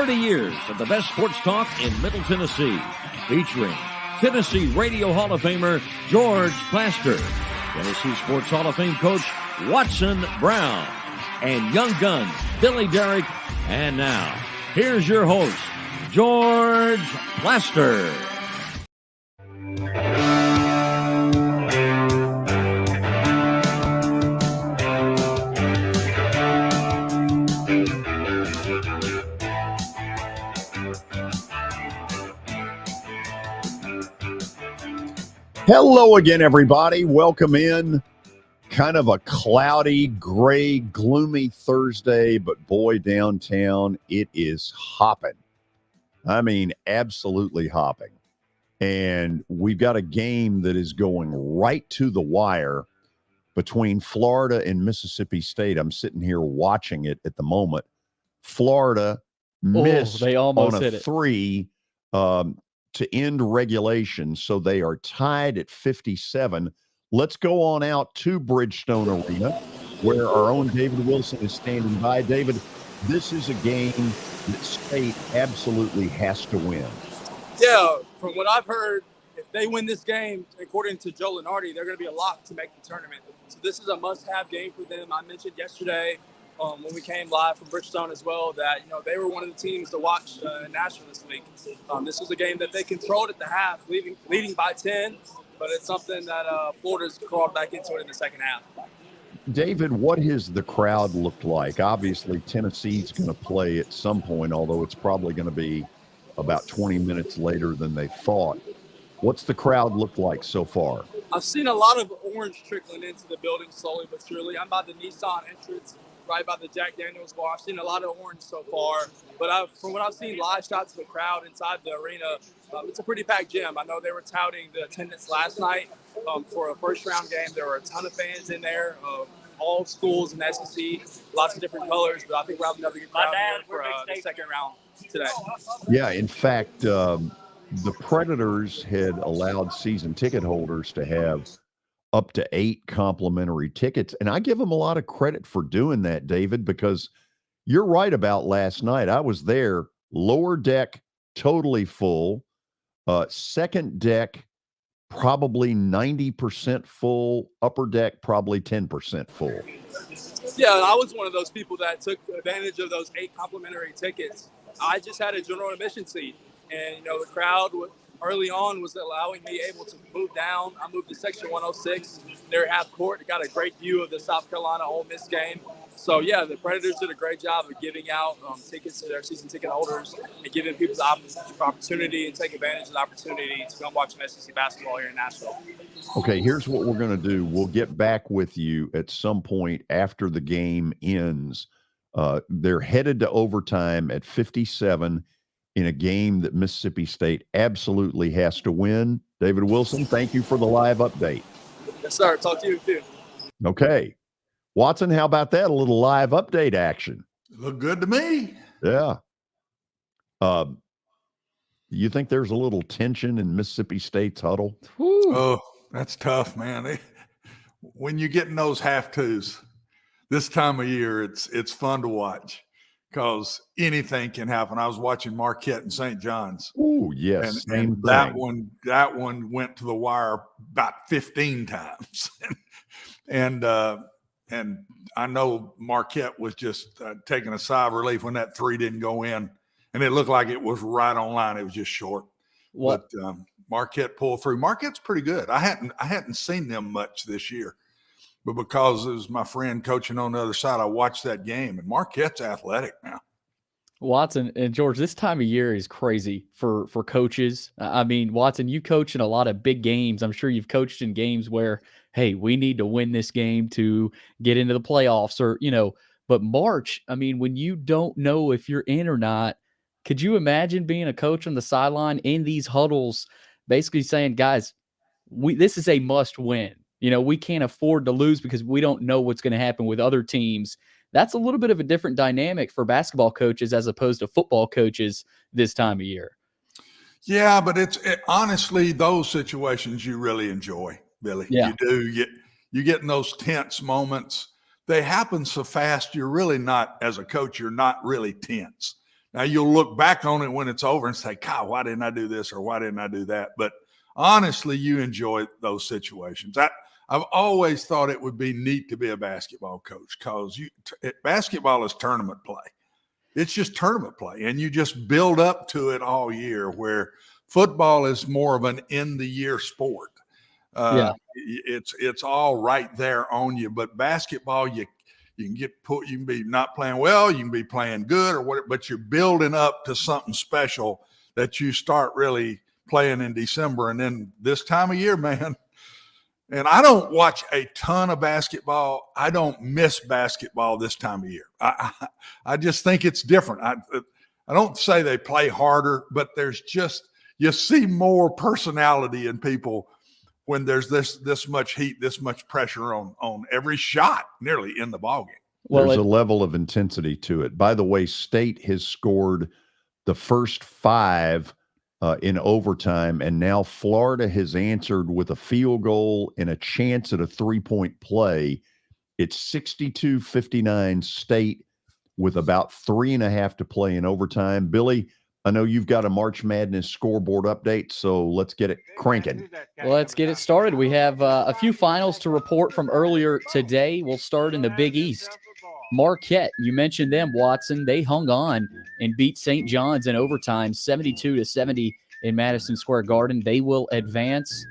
30 years of the best sports talk in Middle Tennessee, featuring Tennessee Radio Hall of Famer George Plaster, Tennessee Sports Hall of Fame coach Watson Brown, and Young Guns Billy Derrick. And now, here's your host, George Plaster. Hello again, everybody. Welcome in. Kind of a cloudy, gray, gloomy Thursday, but boy, downtown, it is hopping. I mean, absolutely hopping. And we've got a game that is going right to the wire between Florida and Mississippi State. I'm sitting here watching it at the moment. Florida missed they almost on hit a it. three to end regulation, so they are tied at 57. Let's go on out to Bridgestone Arena, where our own David Wilson is standing by. David, this is a game that State absolutely has to win. Yeah, from what I've heard, if they win this game, according to Joe Lenardi, they're going to be a lock to make the tournament. So this is a must-have game for them. I mentioned yesterday when we came live from Bridgestone as well that, they were one of the teams to watch in Nashville this week. This was a game that they controlled at the half, leading by 10, but it's something that Florida's crawled back into it in the second half. David, what has the crowd looked like? Obviously, Tennessee's going to play at some point, although it's probably going to be about 20 minutes later than they thought. What's the crowd look like so far? I've seen a lot of orange trickling into the building slowly but surely. I'm by the Nissan entrance, right by the Jack Daniels bar. I've seen a lot of orange so far, but from what I've seen live shots of the crowd inside the arena, it's a pretty packed gym. I know they were touting the attendance last night for a first-round game. There were a ton of fans in there, all schools in SEC, lots of different colors, but I think we'll have another good crowd here for the second round today. Yeah, in fact, the Predators had allowed season ticket holders to have up to 8 complimentary tickets. And I give them a lot of credit for doing that, David, because you're right about last night. I was there, lower deck totally full, second deck probably 90% full, upper deck probably 10% full. Yeah, I was one of those people that took advantage of those 8 complimentary tickets. I just had a general admission seat, and the crowd early on was allowing me able to move down. I moved to section 106. They're half court. Got a great view of the South Carolina Ole Miss game. So, yeah, the Predators did a great job of giving out tickets to their season ticket holders and giving people the opportunity and take advantage of the opportunity to come watch some SEC basketball here in Nashville. Okay, here's what we're going to do. We'll get back with you at some point after the game ends. They're headed to overtime at 57 in a game that Mississippi State absolutely has to win. David Wilson, thank you for the live update. Yes, sir. Talk to you too. Okay. Watson, how about that? A little live update action. Look good to me. Yeah. You think there's a little tension in Mississippi State's huddle? Whew. Oh, that's tough, man. When you get in those half twos this time of year, it's fun to watch because anything can happen. I was watching Marquette and St. John's. Oh, yes. And that one went to the wire about 15 times. And I know Marquette was just taking a sigh of relief when that 3 didn't go in, and it looked like it was right on line. It was just short. What? But Marquette pulled through. Marquette's pretty good. I hadn't seen them much this year, but because it was my friend coaching on the other side, I watched that game, and Marquette's athletic now. Watson and George, this time of year is crazy for coaches. I mean, Watson, you coach in a lot of big games. I'm sure you've coached in games where, hey, we need to win this game to get into the playoffs or, but March, I mean, when you don't know if you're in or not, could you imagine being a coach on the sideline in these huddles, basically saying, guys, this is a must win. We can't afford to lose because we don't know what's going to happen with other teams. That's a little bit of a different dynamic for basketball coaches as opposed to football coaches this time of year. Yeah, but honestly, those situations you really enjoy, Billy. Yeah. You do. You get in those tense moments. They happen so fast, you're really not, as a coach, you're not really tense. Now you'll look back on it when it's over and say, God, why didn't I do this or why didn't I do that? But honestly, you enjoy those situations. I've always thought it would be neat to be a basketball coach because basketball is tournament play. It's just tournament play, and you just build up to it all year, where football is more of an in-the-year sport. It's all right there on you. But basketball, you can get put. You can be not playing well. You can be playing good or whatever. But you're building up to something special that you start really playing in December, and then this time of year, man. And I don't watch a ton of basketball. I don't miss basketball this time of year. I just think it's different. I don't say they play harder, but there's just you see more personality in people when there's this much heat, this much pressure on every shot, nearly in the ballgame. Well, there's a level of intensity to it. By the way, State has scored the first 5 in overtime, and now Florida has answered with a field goal and a chance at a 3-point play. It's 62-59 State with about 3.5 to play in overtime. Billy, I know you've got a March Madness scoreboard update, so let's get it cranking. Well, let's get it started. We have a few finals to report from earlier today. We'll start in the Big East. Marquette, you mentioned them, Watson. They hung on and beat St. John's in overtime, 72-70 in Madison Square Garden. They will advance.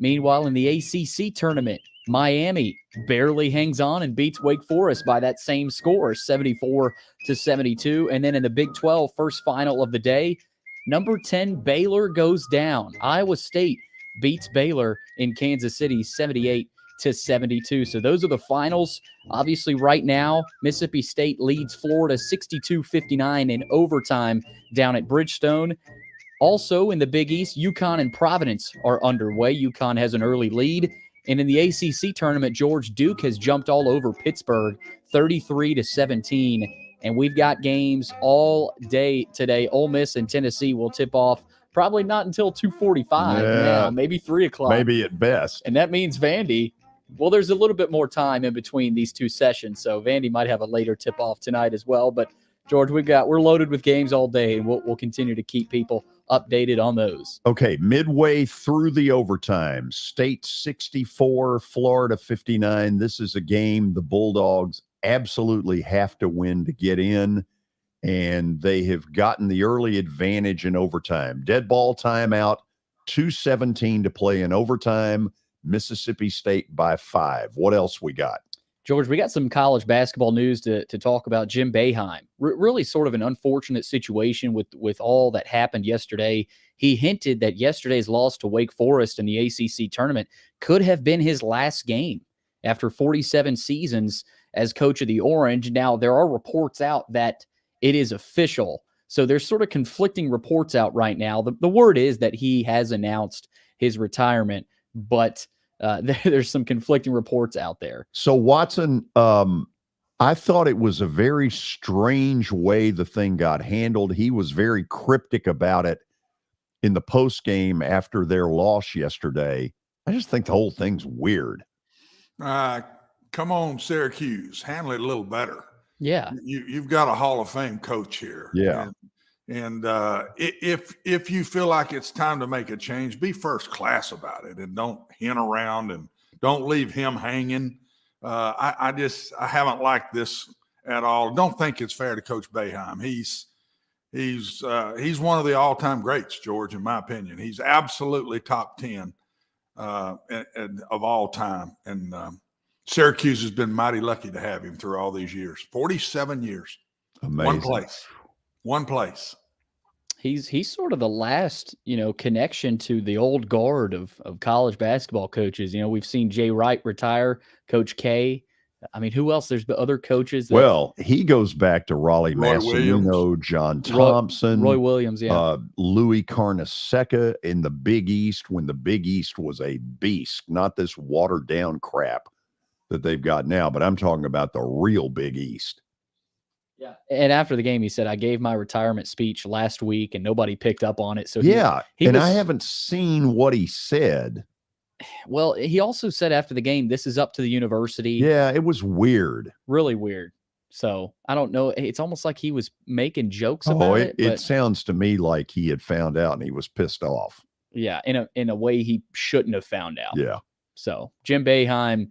Meanwhile, in the ACC tournament, Miami barely hangs on and beats Wake Forest by that same score, 74-72. And then in the Big 12 first final of the day, number 10 Baylor goes down. Iowa State beats Baylor in Kansas City, 78-72. So those are the finals. Obviously, right now, Mississippi State leads Florida 62-59 in overtime down at Bridgestone. Also in the Big East, UConn and Providence are underway. UConn has an early lead. And in the ACC tournament, George, Duke has jumped all over Pittsburgh, 33-17. And we've got games all day today. Ole Miss and Tennessee will tip off probably not until 2:45 now, maybe 3 o'clock. Maybe at best. And that means Vandy, well, there's a little bit more time in between these two sessions, so Vandy might have a later tip-off tonight as well. But, George, we're loaded with games all day, and we'll continue to keep people updated on those. Okay, midway through the overtime, State 64, Florida 59. This is a game the Bulldogs absolutely have to win to get in, and they have gotten the early advantage in overtime. Dead ball timeout, 2:17 to play in overtime. Mississippi State by 5. What else we got? George, we got some college basketball news to talk about. Jim Boeheim, really sort of an unfortunate situation with all that happened yesterday. He hinted that yesterday's loss to Wake Forest in the ACC tournament could have been his last game after 47 seasons as coach of the Orange. Now, there are reports out that it is official. So there's sort of conflicting reports out right now. The word is that he has announced his retirement, but there's some conflicting reports out there. So, Watson, I thought it was a very strange way the thing got handled. He was very cryptic about it in the post game after their loss yesterday. I just think the whole thing's weird. Come on, Syracuse, handle it a little better. Yeah, you've got a Hall of Fame coach here. Yeah. And if you feel like it's time to make a change, be first class about it and don't hint around and don't leave him hanging. I haven't liked this at all. Don't think it's fair to Coach Boeheim. He's one of the all-time greats, George, in my opinion. He's absolutely top 10 of all time. And Syracuse has been mighty lucky to have him through all these years. 47 years. Amazing. One place. He's sort of the last, connection to the old guard of college basketball coaches. We've seen Jay Wright retire, Coach K. I mean, who else? There's other coaches. Well, he goes back to Raleigh Massimino, John Thompson, Roy Williams, Louis Carnesecca in the Big East when the Big East was a beast, not this watered down crap that they've got now, but I'm talking about the real Big East. Yeah. And after the game, he said, I gave my retirement speech last week and nobody picked up on it. So I haven't seen what he said. Well, he also said after the game, this is up to the university. Yeah, it was weird. Really weird. So I don't know. It's almost like he was making jokes about it. It sounds to me like he had found out and he was pissed off. Yeah, in a way he shouldn't have found out. Yeah. So Jim Boeheim,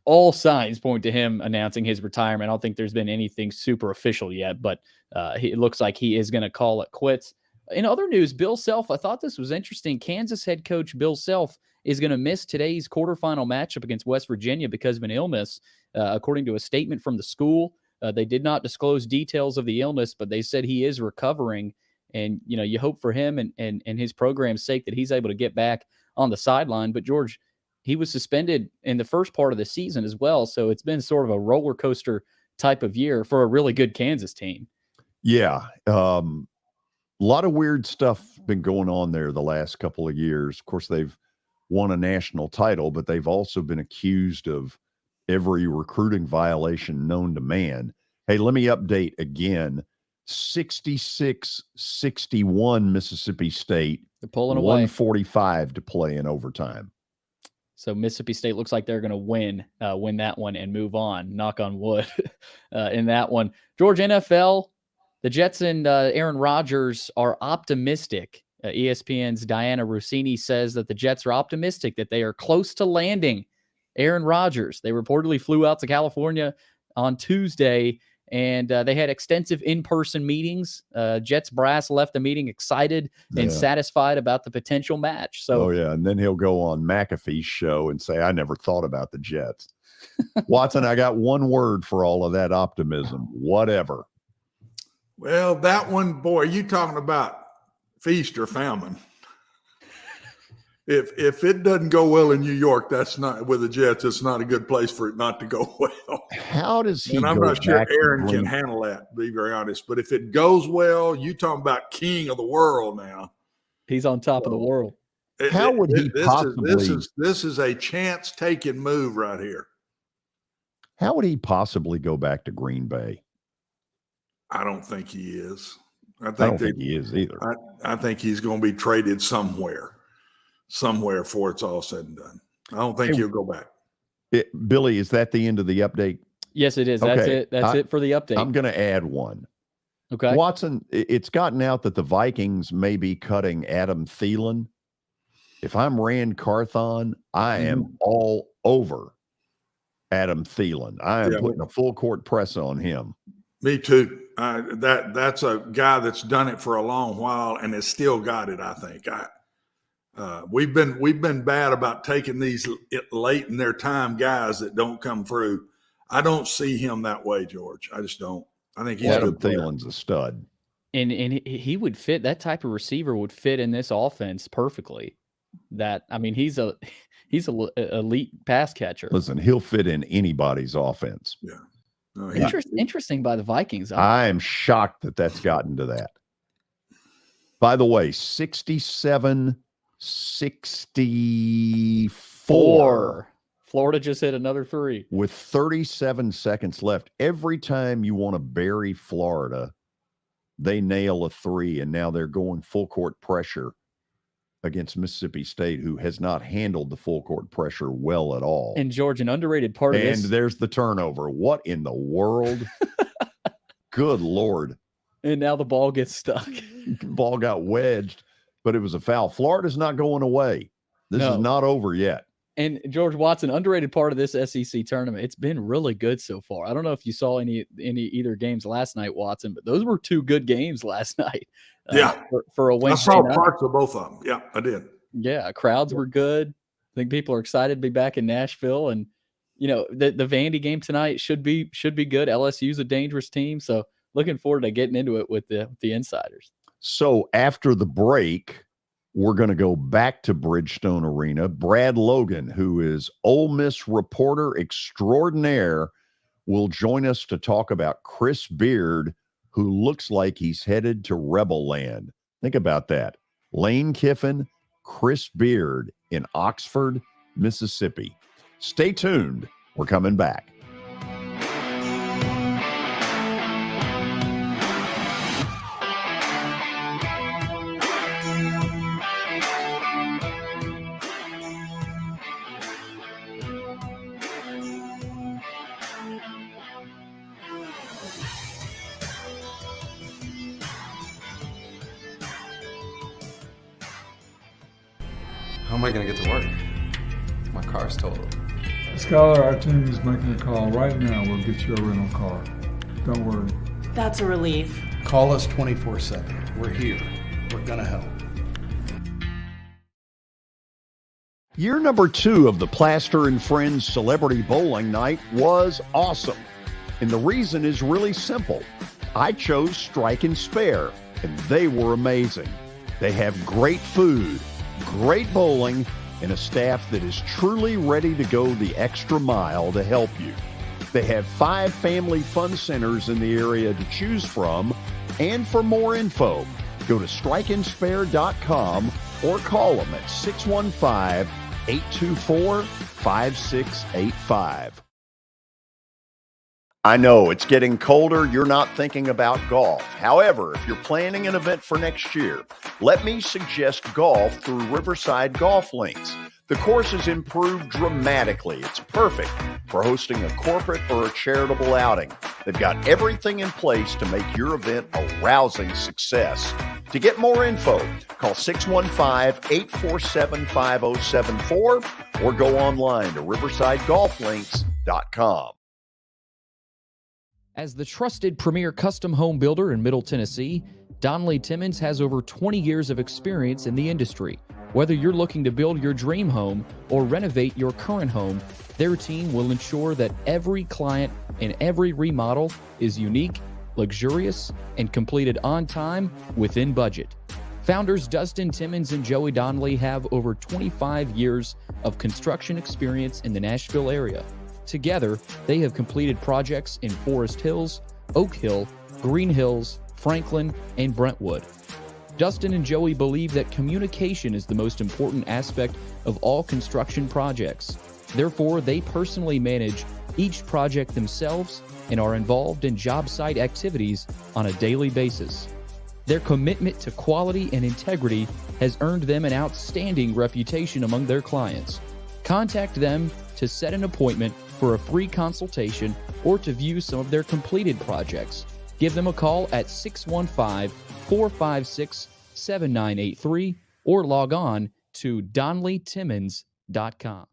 all signs point to him announcing his retirement. I don't think there's been anything super official yet, but it looks like he is going to call it quits. In other news, Bill Self, I thought this was interesting. Kansas head coach Bill Self is going to miss today's quarterfinal matchup against West Virginia because of an illness, according to a statement from the school. They did not disclose details of the illness, but they said he is recovering. And, you hope for him and his program's sake that he's able to get back on the sideline. But, George, he was suspended in the first part of the season as well. So it's been sort of a roller coaster type of year for a really good Kansas team. Yeah. A lot of weird stuff been going on there the last couple of years. Of course, they've won a national title, but they've also been accused of every recruiting violation known to man. Hey, let me update again. 66-61 Mississippi State. They're pulling away. 145 to play in overtime. So Mississippi State looks like they're going to win that one and move on. Knock on wood in that one. George, NFL, the Jets and Aaron Rodgers are optimistic. ESPN's Diana Rossini says that the Jets are optimistic that they are close to landing Aaron Rodgers. They reportedly flew out to California on Tuesday, and they had extensive in-person meetings. Jets brass left the meeting excited and satisfied about the potential match. So, and then he'll go on McAfee's show and say, I never thought about the Jets. Watson, I got one word for all of that optimism. Whatever. Well, that one, boy, you talking about feast or famine. If it doesn't go well in New York, that's not with the Jets. It's not a good place for it not to go well. How does he? And I'm not sure Aaron can handle that, to be very honest. But if it goes well, you talking about king of the world now. He's on top of the world. How would he possibly? This is a chance-taking move right here. How would he possibly go back to Green Bay? I don't think he is. I don't think he is either. I think he's going to be traded somewhere before it's all said and done. I don't think he'll go back. Billy, is that the end of the update? Yes, it is. Okay. That's it for the update. I'm going to add one. Okay. Watson, it's gotten out that the Vikings may be cutting Adam Thielen. If I'm Rand Carthon, I am all over Adam Thielen. I am putting a full court press on him. Me too. That's a guy that's done it for a long while and has still got it, I think. We've been bad about taking these late in their time guys that don't come through. I don't see him that way, George. I just don't. I think he's Adam Thielen's a stud. And he would fit, that type of receiver would fit in this offense perfectly. He's a elite pass catcher. Listen, he'll fit in anybody's offense. Yeah. No, interesting by the Vikings. I am shocked that that's gotten to that. By the way, 67-64. Florida just hit another three. With 37 seconds left. Every time you want to bury Florida, they nail a three, and now they're going full court pressure against Mississippi State, who has not handled the full court pressure well at all. And George, an underrated part of this. And there's the turnover. What in the world? Good Lord. And now the ball gets stuck. Ball got wedged, but it was a foul. Florida's not going away. This is not over yet. And George Watson, underrated part of this SEC tournament. It's been really good so far. I don't know if you saw any either games last night, Watson, but those were two good games last night. For a Wednesday I saw night. parts of both of them. Yeah, I did. Yeah, crowds were good. I think people are excited to be back in Nashville, and the Vandy game tonight should be good. LSU's a dangerous team, so looking forward to getting into it with the insiders. So after the break, we're going to go back to Bridgestone Arena. Brad Logan, who is Ole Miss reporter extraordinaire, will join us to talk about Chris Beard, who looks like he's headed to Rebel Land. Think about that. Lane Kiffin, Chris Beard in Oxford, Mississippi. Stay tuned. We're coming back. How am I going to get to work? My car's totaled. Skylar, our team is making a call right now. We'll get you a rental car. Don't worry. That's a relief. Call us 24/7. We're here. We're going to help. Year number 2 of the Plaster and Friends Celebrity Bowling Night was awesome. And the reason is really simple. I chose Strike and Spare, and they were amazing. They have great food, great bowling, and a staff that is truly ready to go the extra mile to help you. They have 5 family fun centers in the area to choose from. And for more info, go to strikeandspare.com or call them at 615-824-5685. I know it's getting colder. You're not thinking about golf. However, if you're planning an event for next year, let me suggest golf through Riverside Golf Links. The course has improved dramatically. It's perfect for hosting a corporate or a charitable outing. They've got everything in place to make your event a rousing success. To get more info, call 615-847-5074 or go online to riversidegolflinks.com. As the trusted premier custom home builder in Middle Tennessee, Donnelly Timmons has over 20 years of experience in the industry. Whether you're looking to build your dream home or renovate your current home, their team will ensure that every client and every remodel is unique, luxurious, and completed on time within budget. Founders Dustin Timmons and Joey Donnelly have over 25 years of construction experience in the Nashville area. Together, they have completed projects in Forest Hills, Oak Hill, Green Hills, Franklin, and Brentwood. Dustin and Joey believe that communication is the most important aspect of all construction projects. Therefore, they personally manage each project themselves and are involved in job site activities on a daily basis. Their commitment to quality and integrity has earned them an outstanding reputation among their clients. Contact them to set an appointment for a free consultation or to view some of their completed projects. Give them a call at 615-456-7983 or log on to DonnellyTimmons.com.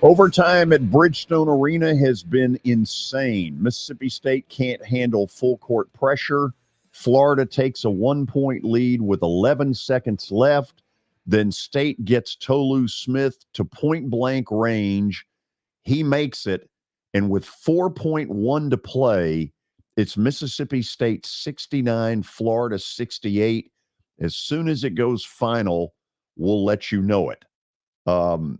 Overtime at Bridgestone Arena has been insane. Mississippi State can't handle full court pressure. Florida takes a 1-point lead with 11 seconds left. Then State gets Tolu Smith to point-blank range. He makes it, and with 4.1 to play, it's Mississippi State 69, Florida 68. As soon as it goes final, we'll let you know it. I'm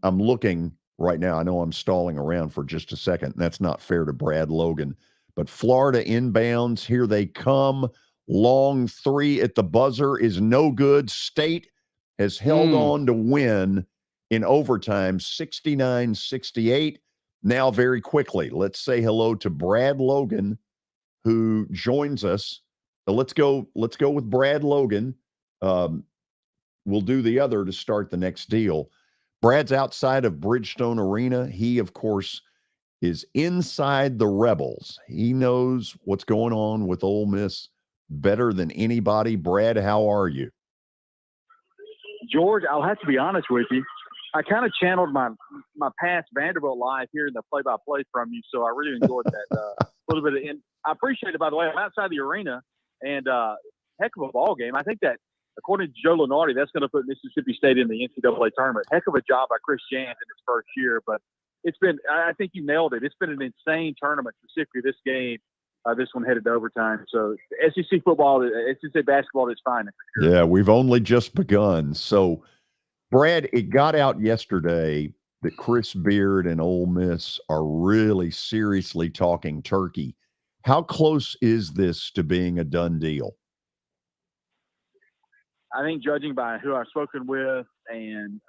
looking right now. I know I'm stalling around for just a second. That's not fair to Brad Logan. But Florida inbounds. Here they come. Long three at the buzzer is no good. State has held on to win in overtime, 69-68. Now, very quickly, let's say hello to Brad Logan, who joins us. Let's go with Brad Logan. We'll do the other to start the next deal. Brad's outside of Bridgestone Arena. He, of course, is inside the Rebels. He knows what's going on with Ole Miss better than anybody. Brad, how are you? George, I'll have to be honest with you. I kind of channeled my past Vanderbilt life here in the play-by-play from you, so I really enjoyed that little bit of I appreciate it, by the way. I'm outside the arena, and heck of a ball game. I think that, according to Joe Lunardi, that's going to put Mississippi State in the NCAA tournament. Heck of a job by Chris Jans in his first year, but it's been – I think you nailed it. It's been an insane tournament, specifically this game. This one headed to overtime. So SEC football, SEC basketball is fine. For sure. Yeah, we've only just begun. So, Brad, it got out yesterday that Chris Beard and Ole Miss are really seriously talking turkey. How close is this to being a done deal? I think judging by who I've spoken with and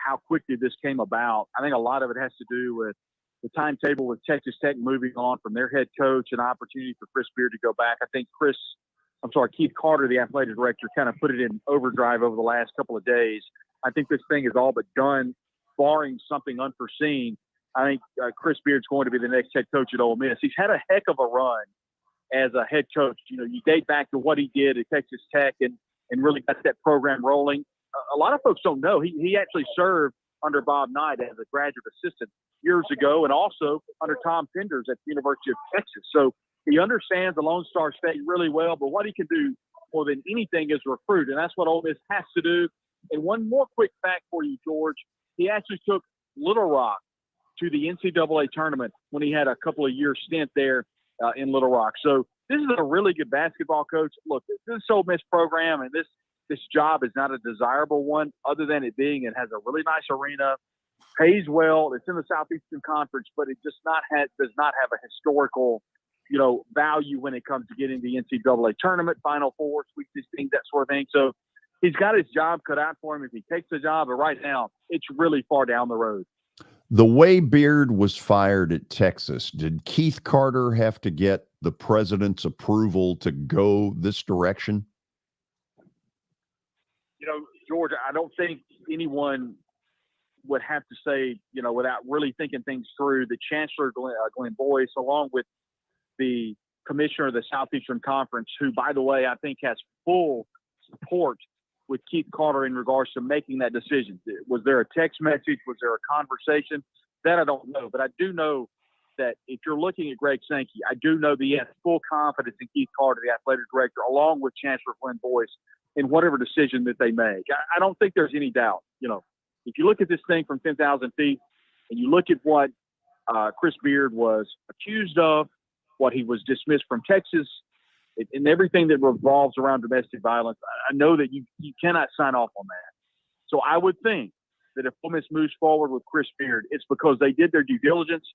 how quickly this came about, I think a lot of it has to do with the timetable with Texas Tech moving on from their head coach, an opportunity for Chris Beard to go back. I think Keith Carter, the athletic director, kind of put it in overdrive over the last couple of days. I think this thing is all but done, barring something unforeseen. I think Chris Beard's going to be the next head coach at Ole Miss. He's had a heck of a run as a head coach. You know, you date back to what he did at Texas Tech and really got that program rolling. A lot of folks don't know he actually served under Bob Knight as a graduate assistant years ago, and also under Tom Penders at the University of Texas. So he understands the Lone Star State really well, but what he can do more than anything is recruit, and that's what Ole Miss has to do. And one more quick fact for you, George. He actually took Little Rock to the NCAA tournament when he had a couple of years stint there in Little Rock. So this is a really good basketball coach. Look, this Ole Miss program and this job is not a desirable one, other than it has a really nice arena, pays well. It's in the Southeastern Conference, but it does not have a historical, value when it comes to getting the NCAA tournament, Final Four, Sweet 16, that sort of thing. So he's got his job cut out for him if he takes the job. But right now, it's really far down the road. The way Beard was fired at Texas, did Keith Carter have to get the president's approval to go this direction? George, I don't think anyone would have to say, without really thinking things through, the Chancellor, Glenn Boyce, along with the commissioner of the Southeastern Conference, who, by the way, I think has full support with Keith Carter in regards to making that decision. Was there a text message? Was there a conversation? That I don't know. But I do know that if you're looking at Greg Sankey, I do know that he has full confidence in Keith Carter, the athletic director, along with Chancellor Glenn Boyce, in whatever decision that they make. I don't think there's any doubt. If you look at this thing from 10,000 feet and you look at what Chris Beard was accused of, what he was dismissed from Texas, and everything that revolves around domestic violence, I know that you cannot sign off on that. So I would think that if Ole Miss moves forward with Chris Beard, it's because they did their due diligence.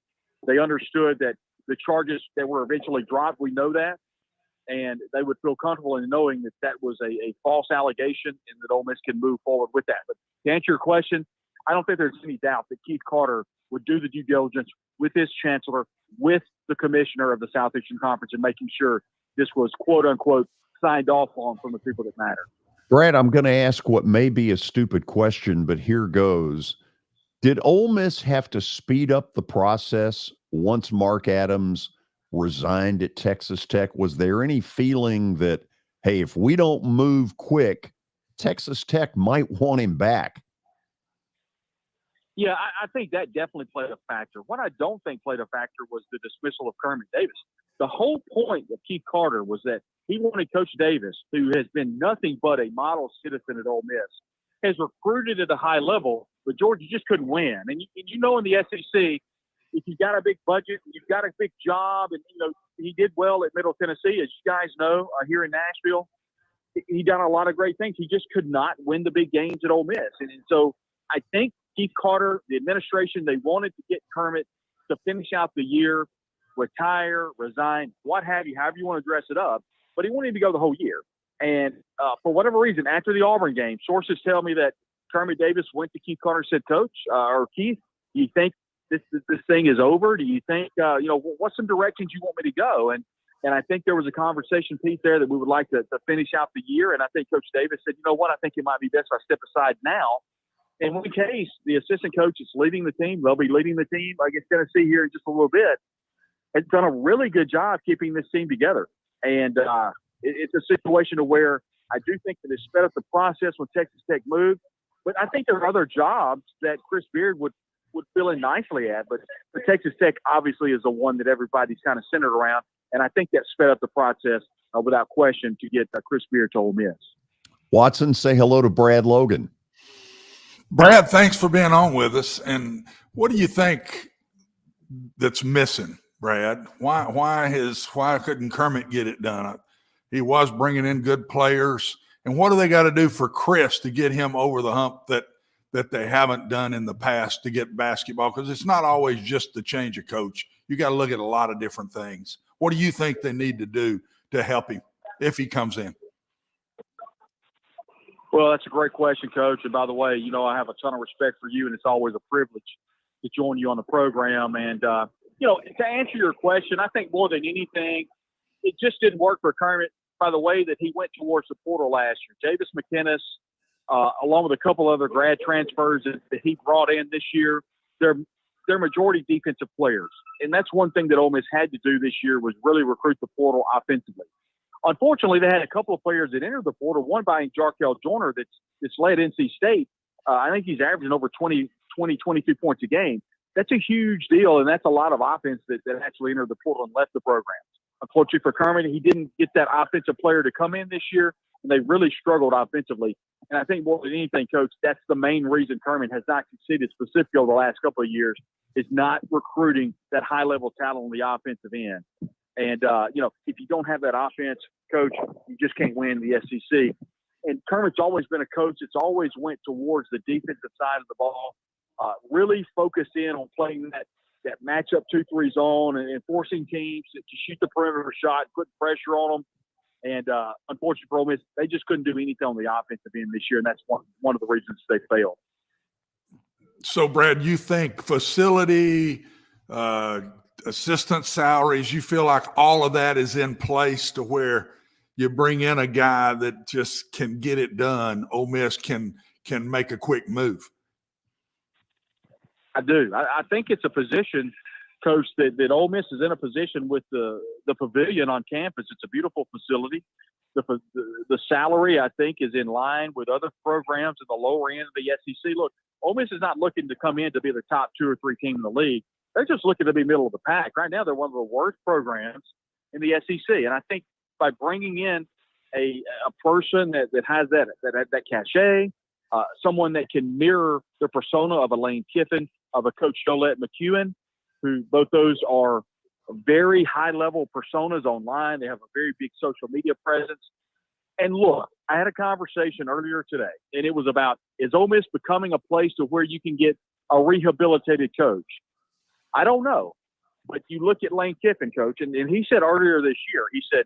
They understood that the charges that were eventually dropped, we know that, and they would feel comfortable in knowing that that was a false allegation and that Ole Miss can move forward with that. But to answer your question, I don't think there's any doubt that Keith Carter would do the due diligence with his chancellor, with the commissioner of the Southeastern Conference, and making sure this was, quote unquote, signed off on from the people that matter. Brad, I'm going to ask what may be a stupid question, but here goes. Did Ole Miss have to speed up the process once Mark Adams resigned at Texas Tech? Was there any feeling that, hey, if we don't move quick, Texas Tech might want him back? Yeah, I think that definitely played a factor. What I don't think played a factor was the dismissal of Kermit Davis. The whole point of Keith Carter was that he wanted Coach Davis, who has been nothing but a model citizen at Ole Miss, has recruited at a high level, but Georgia just couldn't win. And in the SEC, if you've got a big budget, you've got a big job, and he did well at Middle Tennessee, as you guys know, here in Nashville. He done a lot of great things. He just could not win the big games at Ole Miss. And so I think Keith Carter, the administration, they wanted to get Kermit to finish out the year, retire, resign, what have you, however you want to dress it up. But he wanted to go the whole year. And for whatever reason, after the Auburn game, sources tell me that Kermit Davis went to Keith Carter and said, Coach, or Keith, do you think this thing is over? Do you think, what's some directions you want me to go? And I think there was a conversation piece there that we would like to finish out the year. And I think Coach Davis said, you know what, I think it might be best if I step aside now. In one case, the assistant coach is leading the team. They'll be leading the team against Tennessee here in just a little bit. Has done a really good job keeping this team together. And it's a situation where I do think that it sped up the process when Texas Tech moved. But I think there are other jobs that Chris Beard would fill in nicely at. But Texas Tech obviously is the one that everybody's kind of centered around. And I think that sped up the process without question to get Chris Beard to Ole Miss. Watson, say hello to Brad Logan. Brad, thanks for being on with us. And what do you think that's missing, Brad? Why couldn't Kermit get it done? He was bringing in good players. And what do they got to do for Chris to get him over the hump that they haven't done in the past to get basketball? Because it's not always just the change of coach. You got to look at a lot of different things. What do you think they need to do to help him if he comes in? Well, that's a great question, Coach. And by the way, I have a ton of respect for you, and it's always a privilege to join you on the program. And, to answer your question, I think more than anything, it just didn't work for Kermit by the way that he went towards the portal last year. Davis McInnes, along with a couple other grad transfers that he brought in this year, they're majority defensive players. And that's one thing that Ole Miss had to do this year was really recruit the portal offensively. Unfortunately, they had a couple of players that entered the portal, one by Jarkel Joyner that's led NC State. I think he's averaging over 22 points a game. That's a huge deal, and that's a lot of offense that actually entered the portal and left the program. Unfortunately for Kermit, he didn't get that offensive player to come in this year, and they really struggled offensively. And I think more than anything, Coach, that's the main reason Kermit has not succeeded specifically over the last couple of years is not recruiting that high-level talent on the offensive end. And, if you don't have that offense, Coach, you just can't win the SEC. And Kermit's always been a coach that's always went towards the defensive side of the ball, really focused in on playing that matchup 2-3 zone and forcing teams to shoot the perimeter shot, putting pressure on them. And unfortunately for Ole Miss, they just couldn't do anything on the offensive end this year, and that's one of the reasons they failed. So, Brad, you think facility, assistant salaries, you feel like all of that is in place to where you bring in a guy that just can get it done, Ole Miss can make a quick move? I do. I think it's a position, Coach, that Ole Miss is in a position with the pavilion on campus. It's a beautiful facility. The salary, I think, is in line with other programs at the lower end of the SEC. Look, Ole Miss is not looking to come in to be the top 2 or 3 team in the league. They're just looking to be middle of the pack. Right now, they're one of the worst programs in the SEC. And I think by bringing in a person that has that cachet, someone that can mirror the persona of a Lane Kiffin, of a Coach Jolette McEwen, who both those are very high-level personas online. They have a very big social media presence. And look, I had a conversation earlier today, and it was about, is Ole Miss becoming a place to where you can get a rehabilitated coach? I don't know. But you look at Lane Kiffin, Coach, and he said earlier this year, he said,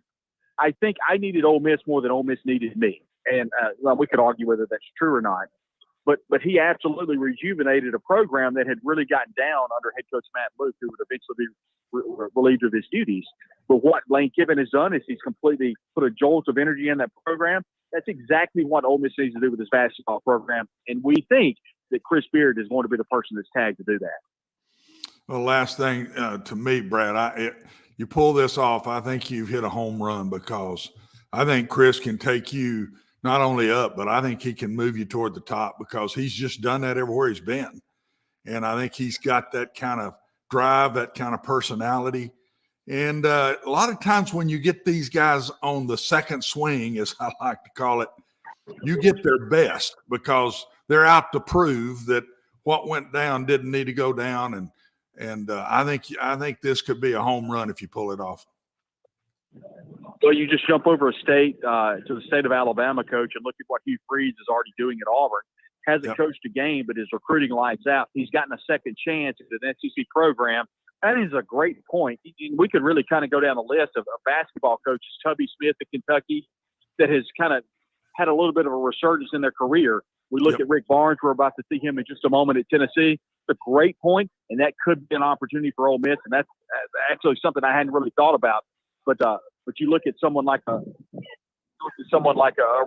I think I needed Ole Miss more than Ole Miss needed me. And we could argue whether that's true or not. But he absolutely rejuvenated a program that had really gotten down under head coach Matt Luke, who would eventually be relieved of his duties. But what Lane Kiffin has done is he's completely put a jolt of energy in that program. That's exactly what Ole Miss needs to do with his basketball program. And we think that Chris Beard is going to be the person that's tagged to do that. Well, last thing to me, Brad, you pull this off, I think you've hit a home run, because I think Chris can take you not only up, but I think he can move you toward the top, because he's just done that everywhere he's been. And I think he's got that kind of drive, that kind of personality. And a lot of times when you get these guys on the second swing, as I like to call it, you get their best, because they're out to prove that what went down didn't need to go down. And I think this could be a home run if you pull it off. Well, you just jump over a state to the state of Alabama, Coach, and look at what Hugh Freeze is already doing at Auburn. Hasn't coached a game, but is recruiting lights out. He's gotten a second chance at an SEC program. That is a great point. We could really kind of go down the list of basketball coaches, Tubby Smith at Kentucky, that has kind of had a little bit of a resurgence in their career. We look at Rick Barnes. We're about to see him in just a moment at Tennessee. It's a great point, and that could be an opportunity for Ole Miss, and that's actually something I hadn't really thought about. But you look at someone like a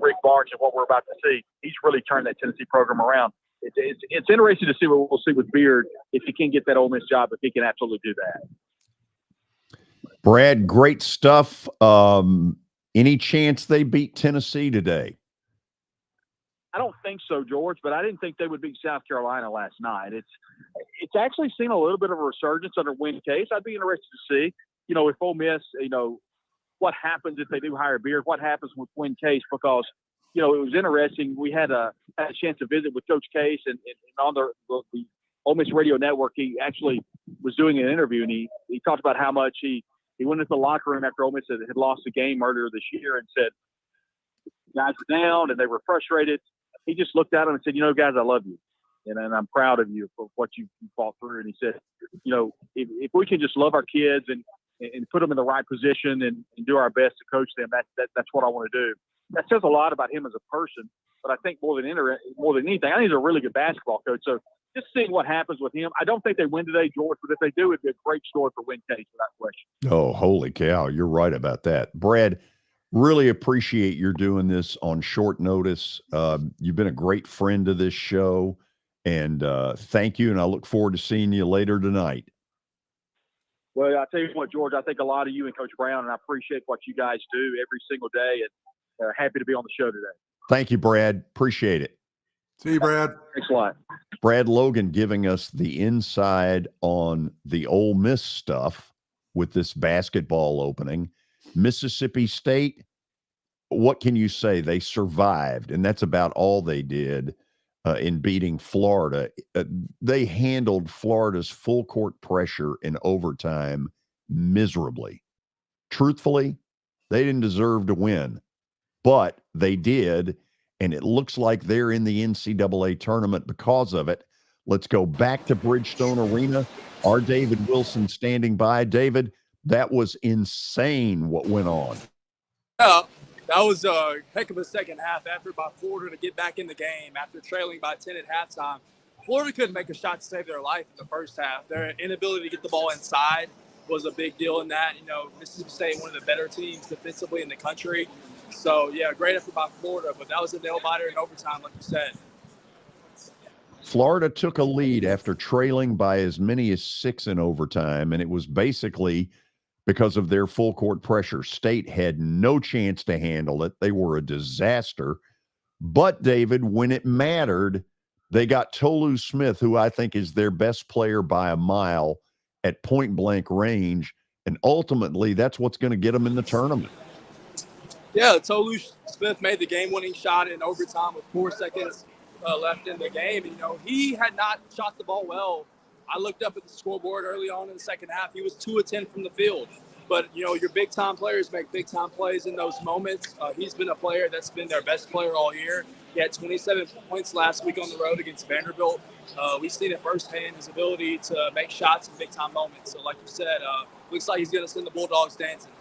Rick Barnes and what we're about to see. He's really turned that Tennessee program around. It's interesting to see what we'll see with Beard, if he can get that Ole Miss job, if he can absolutely do that. Brad, great stuff. Any chance they beat Tennessee today? I don't think so, George, but I didn't think they would beat South Carolina last night. It's actually seen a little bit of a resurgence under Win Case. I'd be interested to see, if Ole Miss, what happens if they do hire Beard, what happens with Win Case, because, it was interesting. We had a chance to visit with Coach Case, and on the Ole Miss Radio Network, he actually was doing an interview, and he talked about how much he went into the locker room after Ole Miss had lost the game earlier this year and said, guys were down and they were frustrated. He just looked at them and said, guys, I love you. And I'm proud of you for what you fought through. And he said, if we can just love our kids and put them in the right position and do our best to coach them, that's what I want to do. That says a lot about him as a person. But I think more than anything, I think he's a really good basketball coach. So just seeing what happens with him. I don't think they win today, George, but if they do, it'd be a great story for Win Case without question. Oh, holy cow. You're right about that. Brad, really appreciate your doing this on short notice. You've been a great friend to this show, and thank you, and I look forward to seeing you later tonight. Well, I tell you what, George, I think a lot of you and Coach Brown, and I appreciate what you guys do every single day, and happy to be on the show today. Thank you, Brad. Appreciate it. See you, Brad. Thanks a lot. Brad Logan giving us the inside on the Ole Miss stuff with this basketball opening. Mississippi State, what can you say? They survived, and that's about all they did in beating Florida. They handled Florida's full court pressure in overtime miserably. Truthfully, they didn't deserve to win, but they did, and it looks like they're in the NCAA tournament because of it. Let's go back to Bridgestone Arena. Our David Wilson standing by. David, that was insane what went on. Yeah, that was a heck of a second half effort by Florida to get back in the game after trailing by 10 at halftime. Florida couldn't make a shot to save their life in the first half. Their inability to get the ball inside was a big deal in that. You know, Mississippi State, one of the better teams defensively in the country. So, yeah, great effort by Florida, but that was a nail-biter in overtime, like you said. Florida took a lead after trailing by as many as 6 in overtime, and it was basically because of their full court pressure. State had no chance to handle it. They were a disaster. But, David, when it mattered, they got Tolu Smith, who I think is their best player by a mile, at point-blank range, and ultimately that's what's going to get them in the tournament. Yeah, Tolu Smith made the game-winning shot in overtime with 4 seconds left in the game. And, you know, he had not shot the ball well. I looked up at the scoreboard early on in the second half. He was 2 of 10 from the field. But, you know, your big-time players make big-time plays in those moments. He's been a player that's been their best player all year. He had 27 points last week on the road against Vanderbilt. We've seen it firsthand, his ability to make shots in big-time moments. So, like you said, looks like he's going to send the Bulldogs dancing.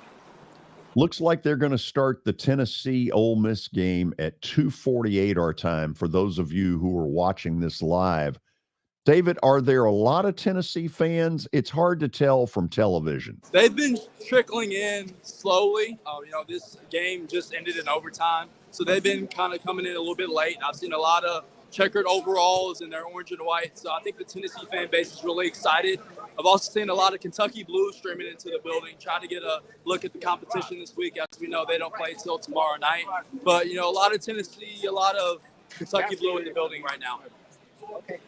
Looks like they're going to start the Tennessee Ole Miss game at 2:48 our time for those of you who are watching this live. David, are there a lot of Tennessee fans? It's hard to tell from television. They've been trickling in slowly. You know, this game just ended in overtime, so they've been kind of coming in a little bit late. I've seen a lot of checkered overalls in their orange and white, so I think the Tennessee fan base is really excited. I've also seen a lot of Kentucky Blues streaming into the building, trying to get a look at the competition this week. As we know, they don't play till tomorrow night. But, you know, a lot of Tennessee, a lot of Kentucky Blue in the building right now.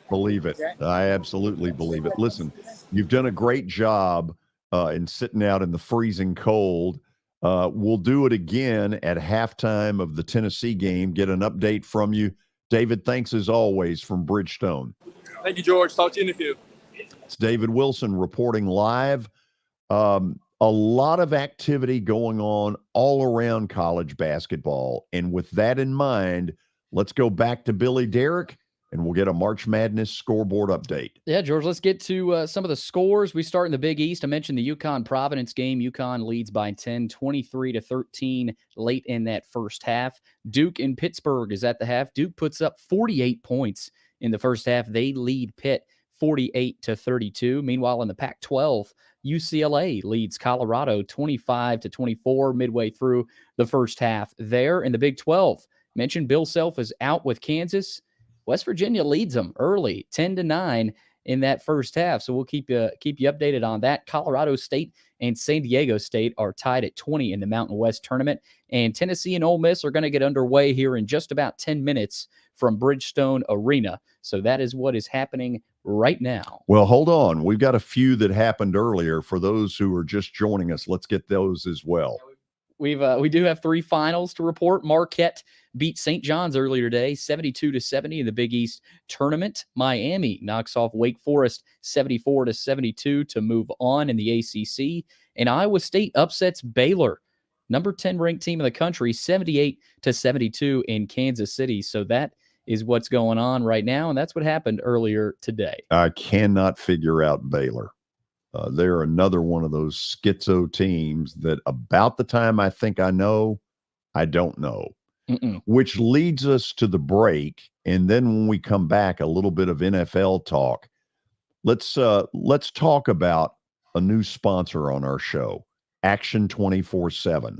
Believe it. I absolutely believe it. Listen, you've done a great job in sitting out in the freezing cold. We'll do it again at halftime of the Tennessee game, get an update from you. David, thanks as always from Bridgestone. Thank you, George. Talk to you in a few. It's David Wilson reporting live. A lot of activity going on all around college basketball. And with that in mind, let's go back to Billy Derrick, and we'll get a March Madness scoreboard update. Yeah, George, let's get to some of the scores. We start in the Big East. I mentioned the UConn-Providence game. UConn leads by 10, 23-13 late in that first half. Duke in Pittsburgh is at the half. Duke puts up 48 points in the first half. They lead Pitt 48-32. Meanwhile, in the Pac-12, UCLA leads Colorado 25-24 midway through the first half. There in the Big 12, mentioned Bill Self is out with Kansas. West Virginia leads them early, 10-9 in that first half. So we'll keep you updated on that. Colorado State and San Diego State are tied at 20 in the Mountain West tournament. And Tennessee and Ole Miss are going to get underway here in just about 10 minutes from Bridgestone Arena. So that is what is happening right now. Well, hold on. We've got a few that happened earlier. For those who are just joining us, let's get those as well. We do have 3 finals to report. Marquette beat St. John's earlier today, 72-70 in the Big East tournament. Miami knocks off Wake Forest 74-72 to move on in the ACC. And Iowa State upsets Baylor, number 10 ranked team in the country, 78-72 in Kansas City. So that is what's going on right now, and that's what happened earlier today. I cannot figure out Baylor. They're another one of those schizo teams that about the time I think I know, I don't know. which leads us to the break. And then when we come back, a little bit of NFL talk. Let's talk about a new sponsor on our show, Action 24/7.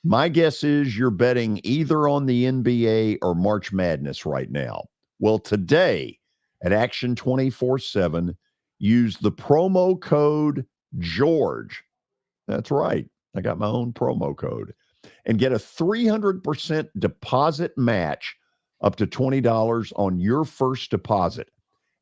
My guess is you're betting either on the NBA or March Madness right now. Well, today at Action 24/7, use the promo code George. That's right. I got my own promo code. And get a 300% deposit match up to $20 on your first deposit.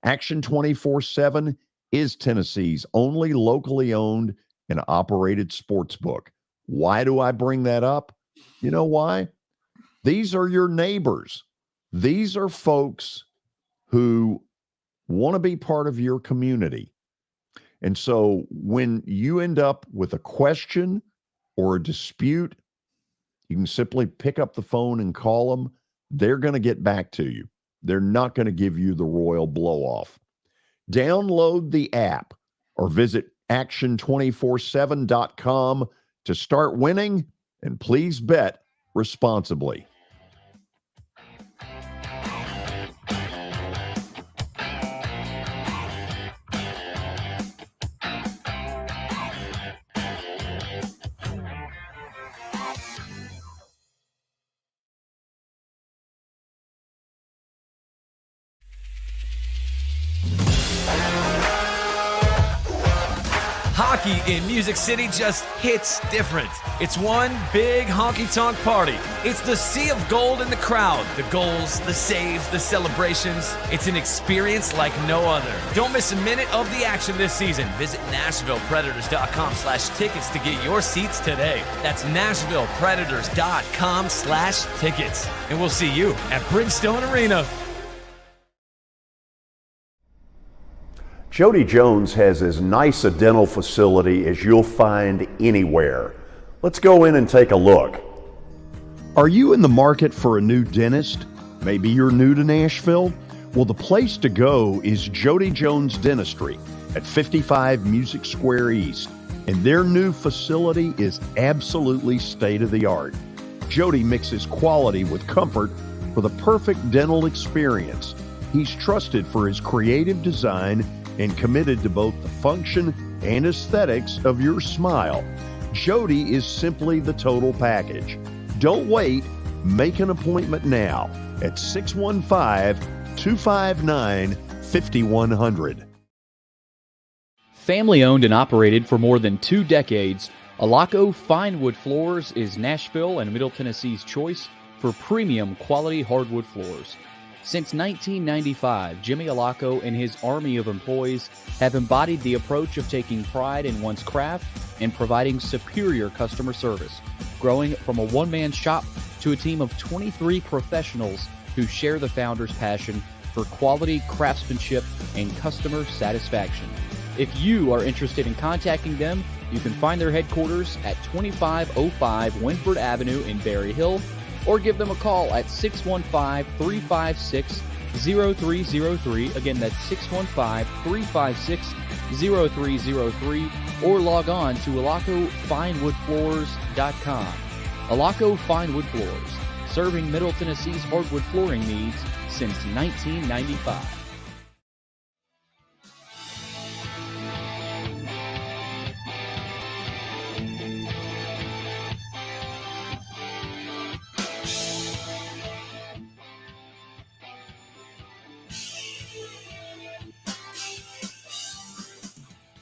Action 24/7 is Tennessee's only locally owned and operated sports book. Why do I bring that up? You know why? These are your neighbors. These are folks who want to be part of your community. And so when you end up with a question or a dispute, you can simply pick up the phone and call them. They're going to get back to you. They're not going to give you the royal blow-off. Download the app or visit action247.com to start winning, and please bet responsibly. Hockey in Music City just hits different. It's one big honky-tonk party. It's the sea of gold in the crowd. The goals, the saves, the celebrations. It's an experience like no other. Don't miss a minute of the action this season. Visit NashvillePredators.com/tickets to get your seats today. That's NashvillePredators.com/tickets. And we'll see you at Bridgestone Arena. Jody Jones has as nice a dental facility as you'll find anywhere. Let's go in and take a look. Are you in the market for a new dentist? Maybe you're new to Nashville? Well, the place to go is Jody Jones Dentistry at 55 Music Square East. And their new facility is absolutely state-of-the-art. Jody mixes quality with comfort for the perfect dental experience. He's trusted for his creative design and committed to both the function and aesthetics of your smile. Jody is simply the total package. Don't wait. Make an appointment now at 615-259-5100. Family owned and operated for more than 2 decades, Alaco Fine Wood Floors is Nashville and Middle Tennessee's choice for premium quality hardwood floors. Since 1995, Jimmy Alaco and his army of employees have embodied the approach of taking pride in one's craft and providing superior customer service, growing from a one-man shop to a team of 23 professionals who share the founder's passion for quality craftsmanship and customer satisfaction. If you are interested in contacting them, you can find their headquarters at 2505 Winford Avenue in Berry Hill, or give them a call at 615-356-0303. Again, that's 615-356-0303, or log on to alacofinewoodfloors.com. Alaco Fine Wood Floors, serving Middle Tennessee's hardwood flooring needs since 1995.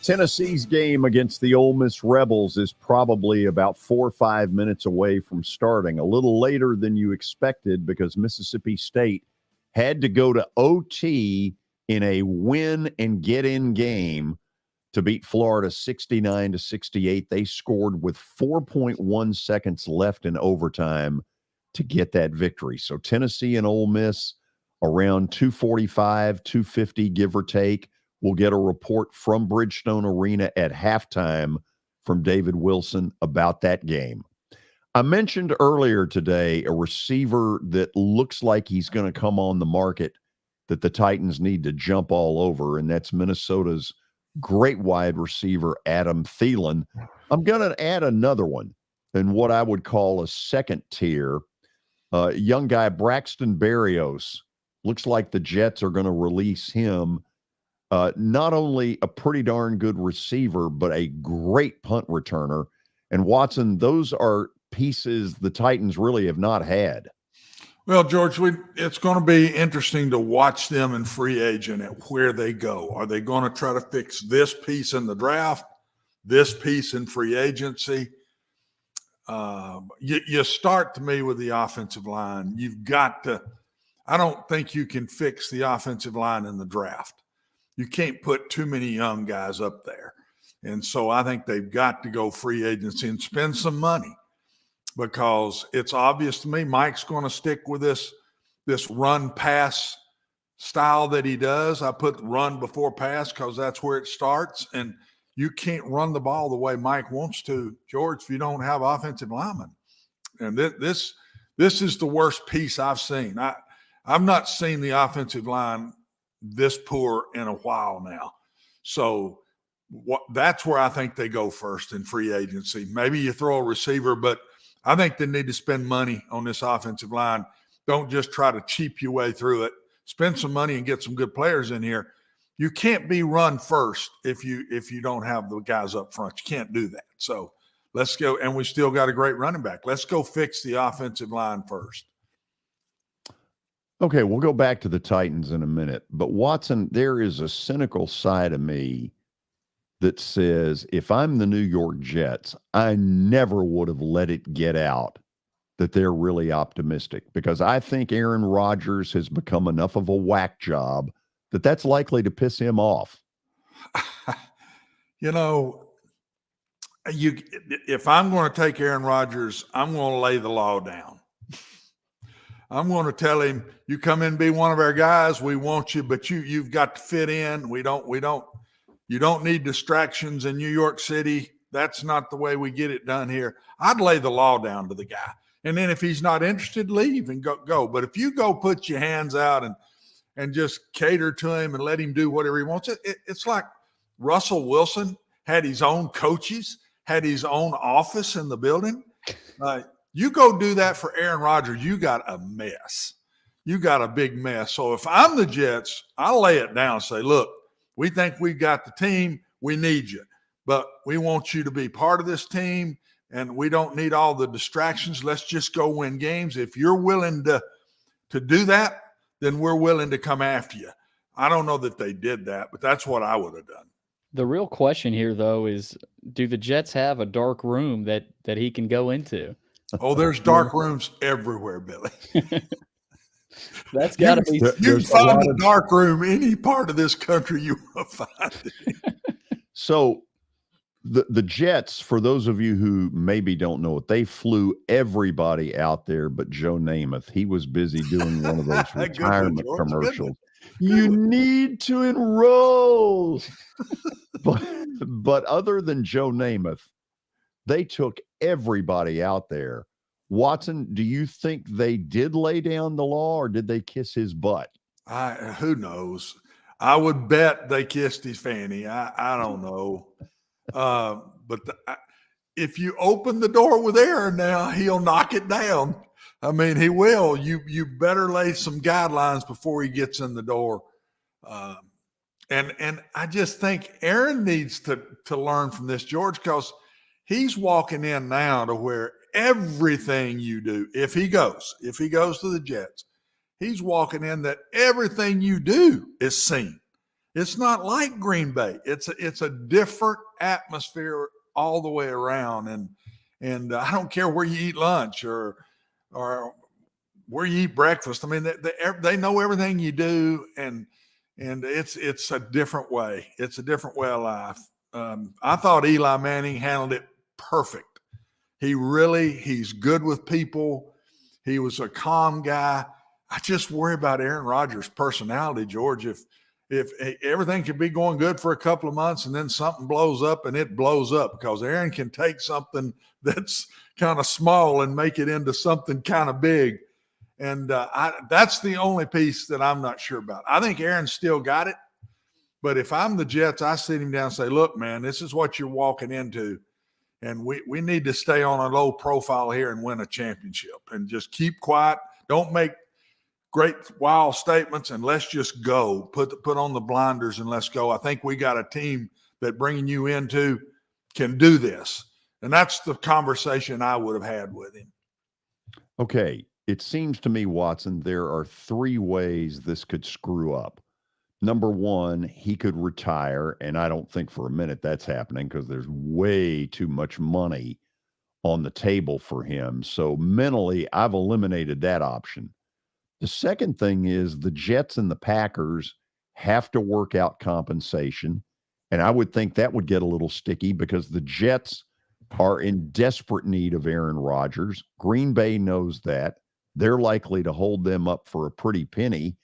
Tennessee's game against the Ole Miss Rebels is probably about 4 or 5 minutes away from starting, a little later than you expected because Mississippi State had to go to OT in a win and get in game to beat Florida 69-68. They scored with 4.1 seconds left in overtime to get that victory. So Tennessee and Ole Miss around 245, 250, give or take. We'll get a report from Bridgestone Arena at halftime from David Wilson about that game. I mentioned earlier today a receiver that looks like he's going to come on the market that the Titans need to jump all over, and that's Minnesota's great wide receiver, Adam Thielen. I'm going to add another one in what I would call a second tier. Young guy, Braxton Berrios. Looks like the Jets are going to release him. Not only a pretty darn good receiver, but a great punt returner. And Watson, those are pieces the Titans really have not had. Well, George, it's going to be interesting to watch them in free agent at where they go. Are they going to try to fix this piece in the draft, this piece in free agency? You start to me with the offensive line. You've got to – I don't think you can fix the offensive line in the draft. You can't put too many young guys up there. And so I think they've got to go free agency and spend some money, because it's obvious to me Mike's going to stick with this run pass style that he does. I put run before pass because that's where it starts. And you can't run the ball the way Mike wants to, George, if you don't have offensive linemen. And this is the worst piece I've seen. I've not seen the offensive line this poor in a while now. So that's where I think they go first in free agency. Maybe you throw a receiver, but I think they need to spend money on this offensive line. Don't just try to cheap your way through it. Spend some money and get some good players in here. You can't be run first if you don't have the guys up front. You can't do that. So let's go. And we still got a great running back. Let's go fix the offensive line first. Okay, we'll go back to the Titans in a minute. But Watson, there is a cynical side of me that says if I'm the New York Jets, I never would have let it get out that they're really optimistic, because I think Aaron Rodgers has become enough of a whack job that that's likely to piss him off. You know, if I'm going to take Aaron Rodgers, I'm going to lay the law down. I'm going to tell him, you come in and be one of our guys. We want you, but you've got to fit in. You don't need distractions in New York City. That's not the way we get it done here. I'd lay the law down to the guy. And then if he's not interested, leave and go. But if you go put your hands out and just cater to him and let him do whatever he wants, it's like Russell Wilson had his own coaches, had his own office in the building. You go do that for Aaron Rodgers, you got a mess. You got a big mess. So if I'm the Jets, I'll lay it down and say, look, we think we've got the team. We need you. But we want you to be part of this team, and we don't need all the distractions. Let's just go win games. If you're willing to do that, then we're willing to come after you. I don't know that they did that, but that's what I would have done. The real question here, though, is do the Jets have a dark room that he can go into? Oh, there's dark rooms everywhere, Billy. That's got to be. You can find a dark room any part of this country you will find it. So the Jets, for those of you who maybe don't know it, they flew everybody out there but Joe Namath. He was busy doing one of those retirement commercials. You need to enroll. But other than Joe Namath, they took everybody out there. Watson, do you think they did lay down the law, or did they kiss his butt? Who knows? I would bet they kissed his fanny. I don't know. But if you open the door with Aaron now, he'll knock it down. I mean, he will. You better lay some guidelines before he gets in the door. And I just think Aaron needs to learn from this, George, because he's walking in now to where everything you do, if he goes to the Jets, he's walking in that everything you do is seen. It's not like Green Bay. It's a different atmosphere all the way around. And I don't care where you eat lunch or where you eat breakfast. I mean, they know everything you do, and it's a different way. It's a different way of life. I thought Eli Manning handled it perfect. He's good with people. He was a calm guy. I just worry about Aaron Rodgers' personality, George. If everything could be going good for a couple of months and then something blows up, and it blows up, because Aaron can take something that's kind of small and make it into something kind of big. And that's the only piece that I'm not sure about. I think Aaron's still got it. But if I'm the Jets, I sit him down and say, look, man, this is what you're walking into. And we need to stay on a low profile here and win a championship and just keep quiet. Don't make great wild statements, and let's just go. Put on the blinders and let's go. I think we got a team that bringing you into can do this. And that's the conversation I would have had with him. Okay. It seems to me, Watson, there are 3 ways this could screw up. Number one, he could retire, and I don't think for a minute that's happening because there's way too much money on the table for him. So mentally, I've eliminated that option. The second thing is the Jets and the Packers have to work out compensation, and I would think that would get a little sticky because the Jets are in desperate need of Aaron Rodgers. Green Bay knows that. They're likely to hold them up for a pretty penny.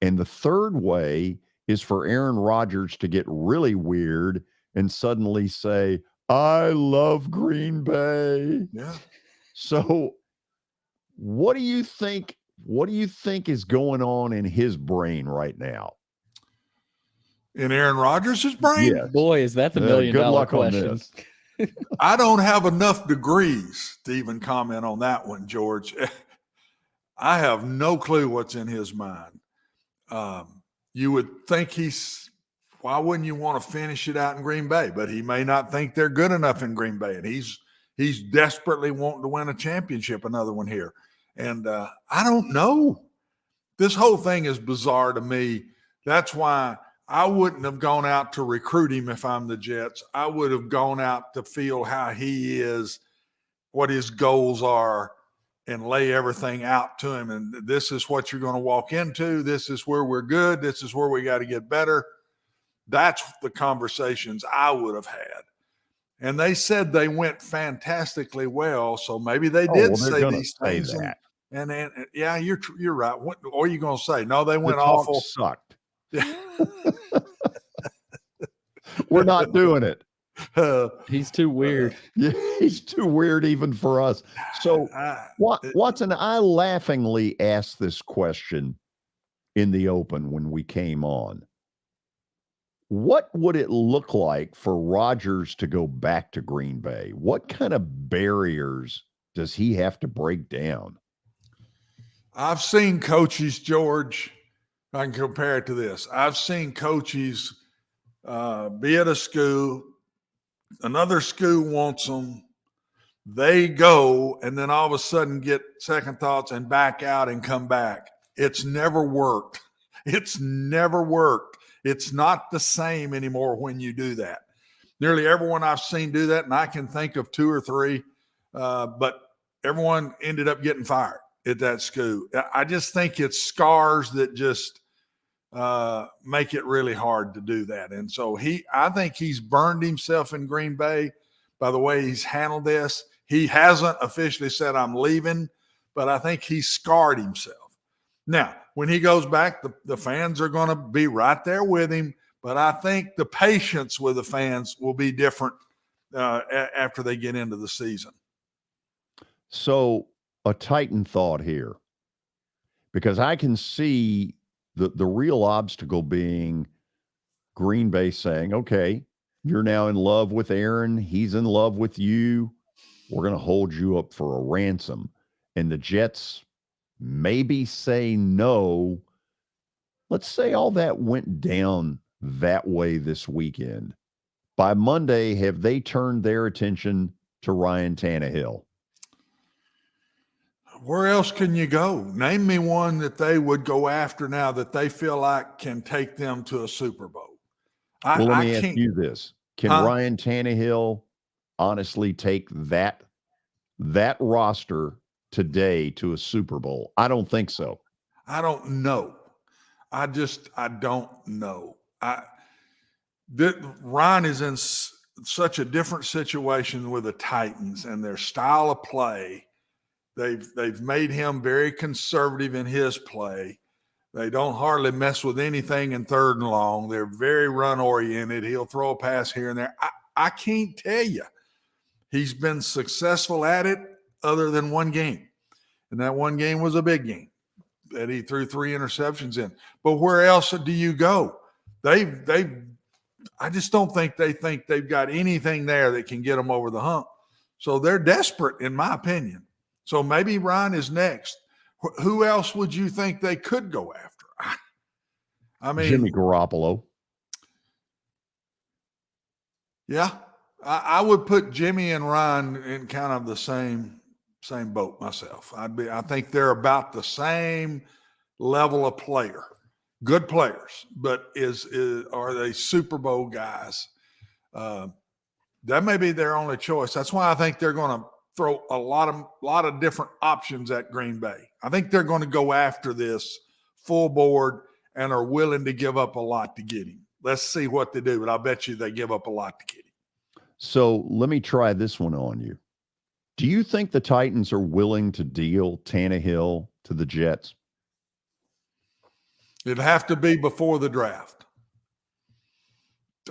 And the third way is for Aaron Rodgers to get really weird and suddenly say, I love Green Bay. Yeah. So what do you think is going on in his brain right now? In Aaron Rodgers' brain? Yes. Boy, is that the $1 million question. I don't have enough degrees to even comment on that one, George. I have no clue what's in his mind. You would think why wouldn't you want to finish it out in Green Bay? But he may not think they're good enough in Green Bay. And he's desperately wanting to win a championship, another one here. And I don't know. This whole thing is bizarre to me. That's why I wouldn't have gone out to recruit him if I'm the Jets. I would have gone out to feel how he is, what his goals are, and lay everything out to him. And this is what you're going to walk into. This is where we're good. This is where we got to get better. That's the conversations I would have had. And they said they went fantastically well. So maybe they did say these things. That. And yeah, you're right. What are you going to say? No, they went the awful. Sucked. We're not doing it. He's too weird. Yeah, he's too weird even for us. So, Watson, I laughingly asked this question in the open when we came on. What would it look like for Rodgers to go back to Green Bay? What kind of barriers does he have to break down? I've seen coaches, George, I can compare it to this. I've seen coaches be at a school, another school wants them, they go, and then all of a sudden get second thoughts and back out and come back. It's never worked. It's never worked. It's not the same anymore when you do that. Nearly everyone I've seen do that, and I can think of 2 or 3, but everyone ended up getting fired at that school. I just think it's scars that just make it really hard to do that. And so I think he's burned himself in Green Bay by the way he's handled this. He hasn't officially said I'm leaving, but I think he's scarred himself. Now, when he goes back, the fans are going to be right there with him, but I think the patience with the fans will be different after they get into the season. So a Titan thought here, because I can see the real obstacle being Green Bay saying, okay, you're now in love with Aaron. He's in love with you. We're going to hold you up for a ransom. And the Jets maybe say no. Let's say all that went down that way this weekend. By Monday, have they turned their attention to Ryan Tannehill? Where else can you go? Name me one that they would go after now that they feel like can take them to a Super Bowl. Let me ask you this. Can Ryan Tannehill honestly take that roster today to a Super Bowl? I don't think so. I don't know. I don't know. Ryan is in such a different situation with the Titans and their style of play. They've made him very conservative in his play. They don't hardly mess with anything in 3rd and long. They're very run-oriented. He'll throw a pass here and there. I can't tell you. He's been successful at it other than one game. And that one game was a big game that he threw 3 interceptions in. But where else do you go? I just don't think they think they've got anything there that can get them over the hump. So they're desperate, in my opinion. So maybe Ryan is next. Who else would you think they could go after? I mean, Jimmy Garoppolo. Yeah, I would put Jimmy and Ryan in kind of the same boat myself. I think they're about the same level of player, good players, but are they Super Bowl guys? That may be their only choice. That's why I think they're going to throw a lot of different options at Green Bay. I think they're going to go after this full board and are willing to give up a lot to get him. Let's see what they do, but I bet you they give up a lot to get him. So let me try this one on you. Do you think the Titans are willing to deal Tannehill to the Jets? It'd have to be before the draft.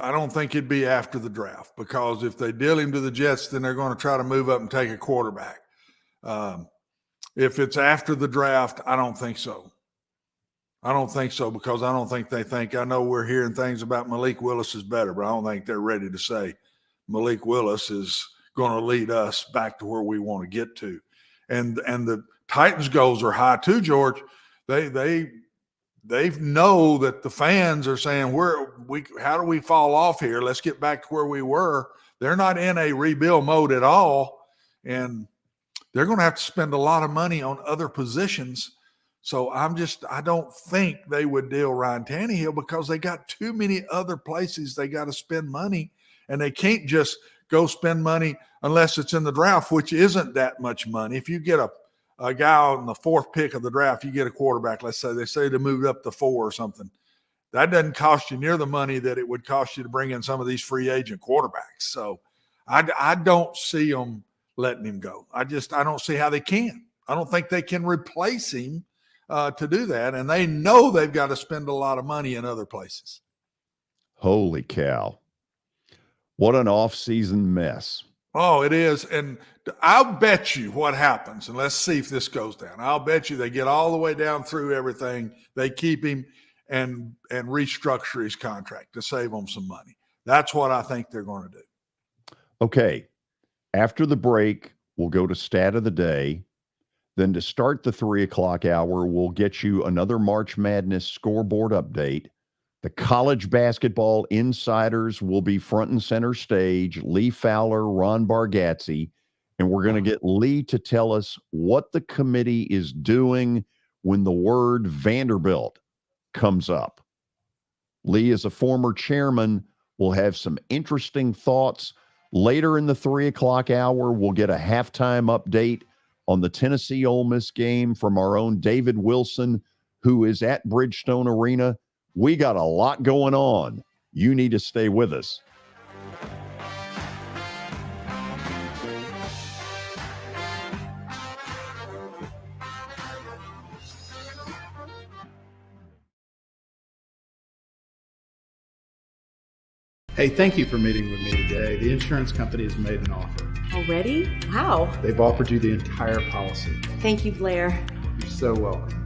I don't think it'd be after the draft, because if they deal him to the Jets, then they're going to try to move up and take a quarterback. If it's after the draft, I don't think so. Because I don't think they think, I know we're hearing things about Malik Willis is better, but I don't think they're ready to say Malik Willis is going to lead us back to where we want to get to. And the Titans' goals are high too, George. They know that the fans are saying, how do we fall off here? Let's get back to where we were. They're not in a rebuild mode at all, and they're going to have to spend a lot of money on other positions. So I don't think they would deal Ryan Tannehill, because they got too many other places they got to spend money, and they can't just go spend money unless it's in the draft, which isn't that much money. If you get a guy on the 4th pick of the draft, you get a quarterback. Let's say they moved up to 4 or something. That doesn't cost you near the money that it would cost you to bring in some of these free agent quarterbacks. So I don't see them letting him go. I don't see how they can. I don't think they can replace him to do that. And they know they've got to spend a lot of money in other places. Holy cow. What an off-season mess. Oh, it is. And I'll bet you what happens, and let's see if this goes down. I'll bet you they get all the way down through everything. They keep him and restructure his contract to save them some money. That's what I think they're going to do. Okay. After the break, we'll go to Stat of the Day. Then to start the 3 o'clock hour, we'll get you another March Madness scoreboard update. The college basketball insiders will be front and center stage. Lee Fowler, Ron Bargatze, and we're going to get Lee to tell us what the committee is doing when the word Vanderbilt comes up. Lee, as a former chairman, will have some interesting thoughts. Later in the 3 o'clock hour, we'll get a halftime update on the Tennessee Ole Miss game from our own David Wilson, who is at Bridgestone Arena. We got a lot going on. You need to stay with us. Hey, thank you for meeting with me today. The insurance company has made an offer. Already? Wow. They've offered you the entire policy. Thank you, Blair. You're so welcome.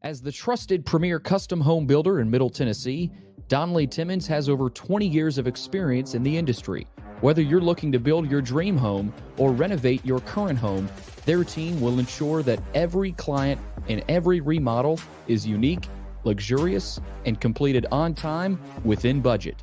As the trusted premier custom home builder in Middle Tennessee, Donnelly Timmons has over 20 years of experience in the industry. Whether you're looking to build your dream home or renovate your current home, their team will ensure that every client and every remodel is unique, luxurious, and completed on time within budget.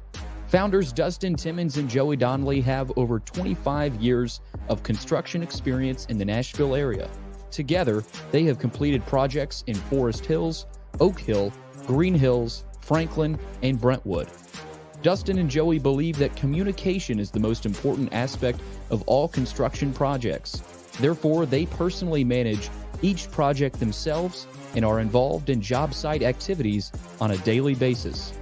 Founders Dustin Timmons and Joey Donnelly have over 25 years of construction experience in the Nashville area. Together, they have completed projects in Forest Hills, Oak Hill, Green Hills, Franklin, and Brentwood. Dustin and Joey believe that communication is the most important aspect of all construction projects. Therefore, they personally manage each project themselves and are involved in job site activities on a daily basis.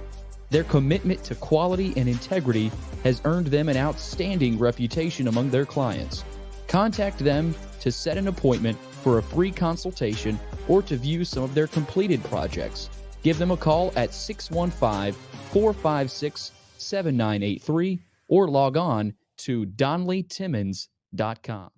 Their commitment to quality and integrity has earned them an outstanding reputation among their clients. Contact them to set an appointment for a free consultation or to view some of their completed projects. Give them a call at 615-456-7983 or log on to DonnellyTimmons.com.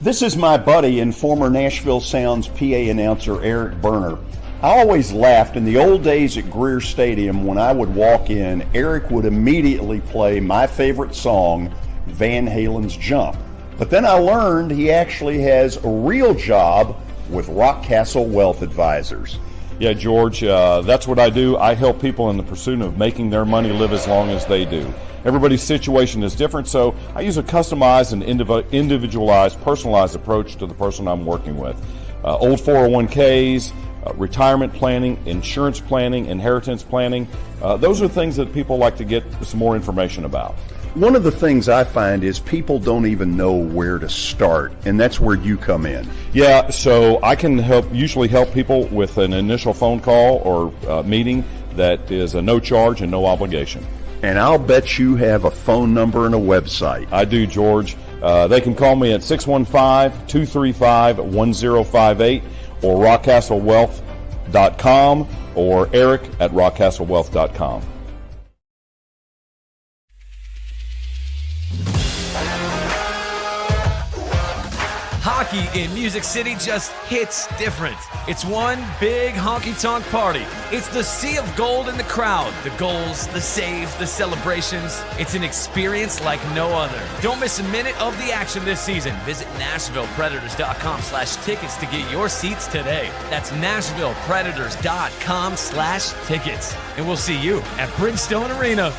This is my buddy and former Nashville Sounds PA announcer Eric Berner. I always laughed in the old days at Greer Stadium when I would walk in, Eric would immediately play my favorite song, Van Halen's Jump. But then I learned he actually has a real job with Rockcastle Wealth Advisors. Yeah, George, that's what I do. I help people in the pursuit of making their money live as long as they do. Everybody's situation is different, so I use a customized and individualized, personalized approach to the person I'm working with. Old 401ks, retirement planning, insurance planning, inheritance planning. Those are things that people like to get some more information about. One of the things I find is people don't even know where to start, and that's where you come in. Yeah, so I can usually help people with an initial phone call or meeting that is a no charge and no obligation. And I'll bet you have a phone number and a website. I do, George. They can call me at 615-235-1058 or rockcastlewealth.com or Eric at rockcastlewealth.com. Hockey in Music City just hits different. It's one big honky-tonk party. It's the sea of gold in the crowd. The goals, the saves, the celebrations. It's an experience like no other. Don't miss a minute of the action this season. Visit NashvillePredators.com/tickets to get your seats today. That's NashvillePredators.com/tickets. And we'll see you at Bridgestone Arena.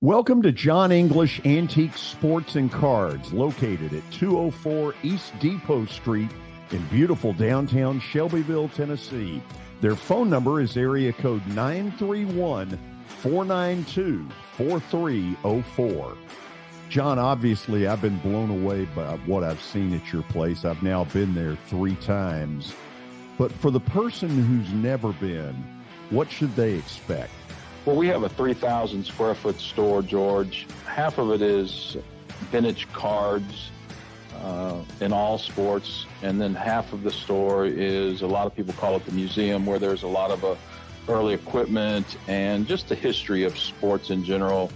Welcome to John English Antique Sports and Cards, located at 204 East Depot Street in beautiful downtown Shelbyville, Tennessee. Their phone number is area code 931-492-4304. John, obviously, I've been blown away by what I've seen at your place. I've now been there 3 times. But for the person who's never been, what should they expect? Well, we have a 3,000 square foot store, George. Half of it is vintage cards in all sports, and then half of the store is, a lot of people call it the museum, where there's a lot of early equipment and just the history of sports in general: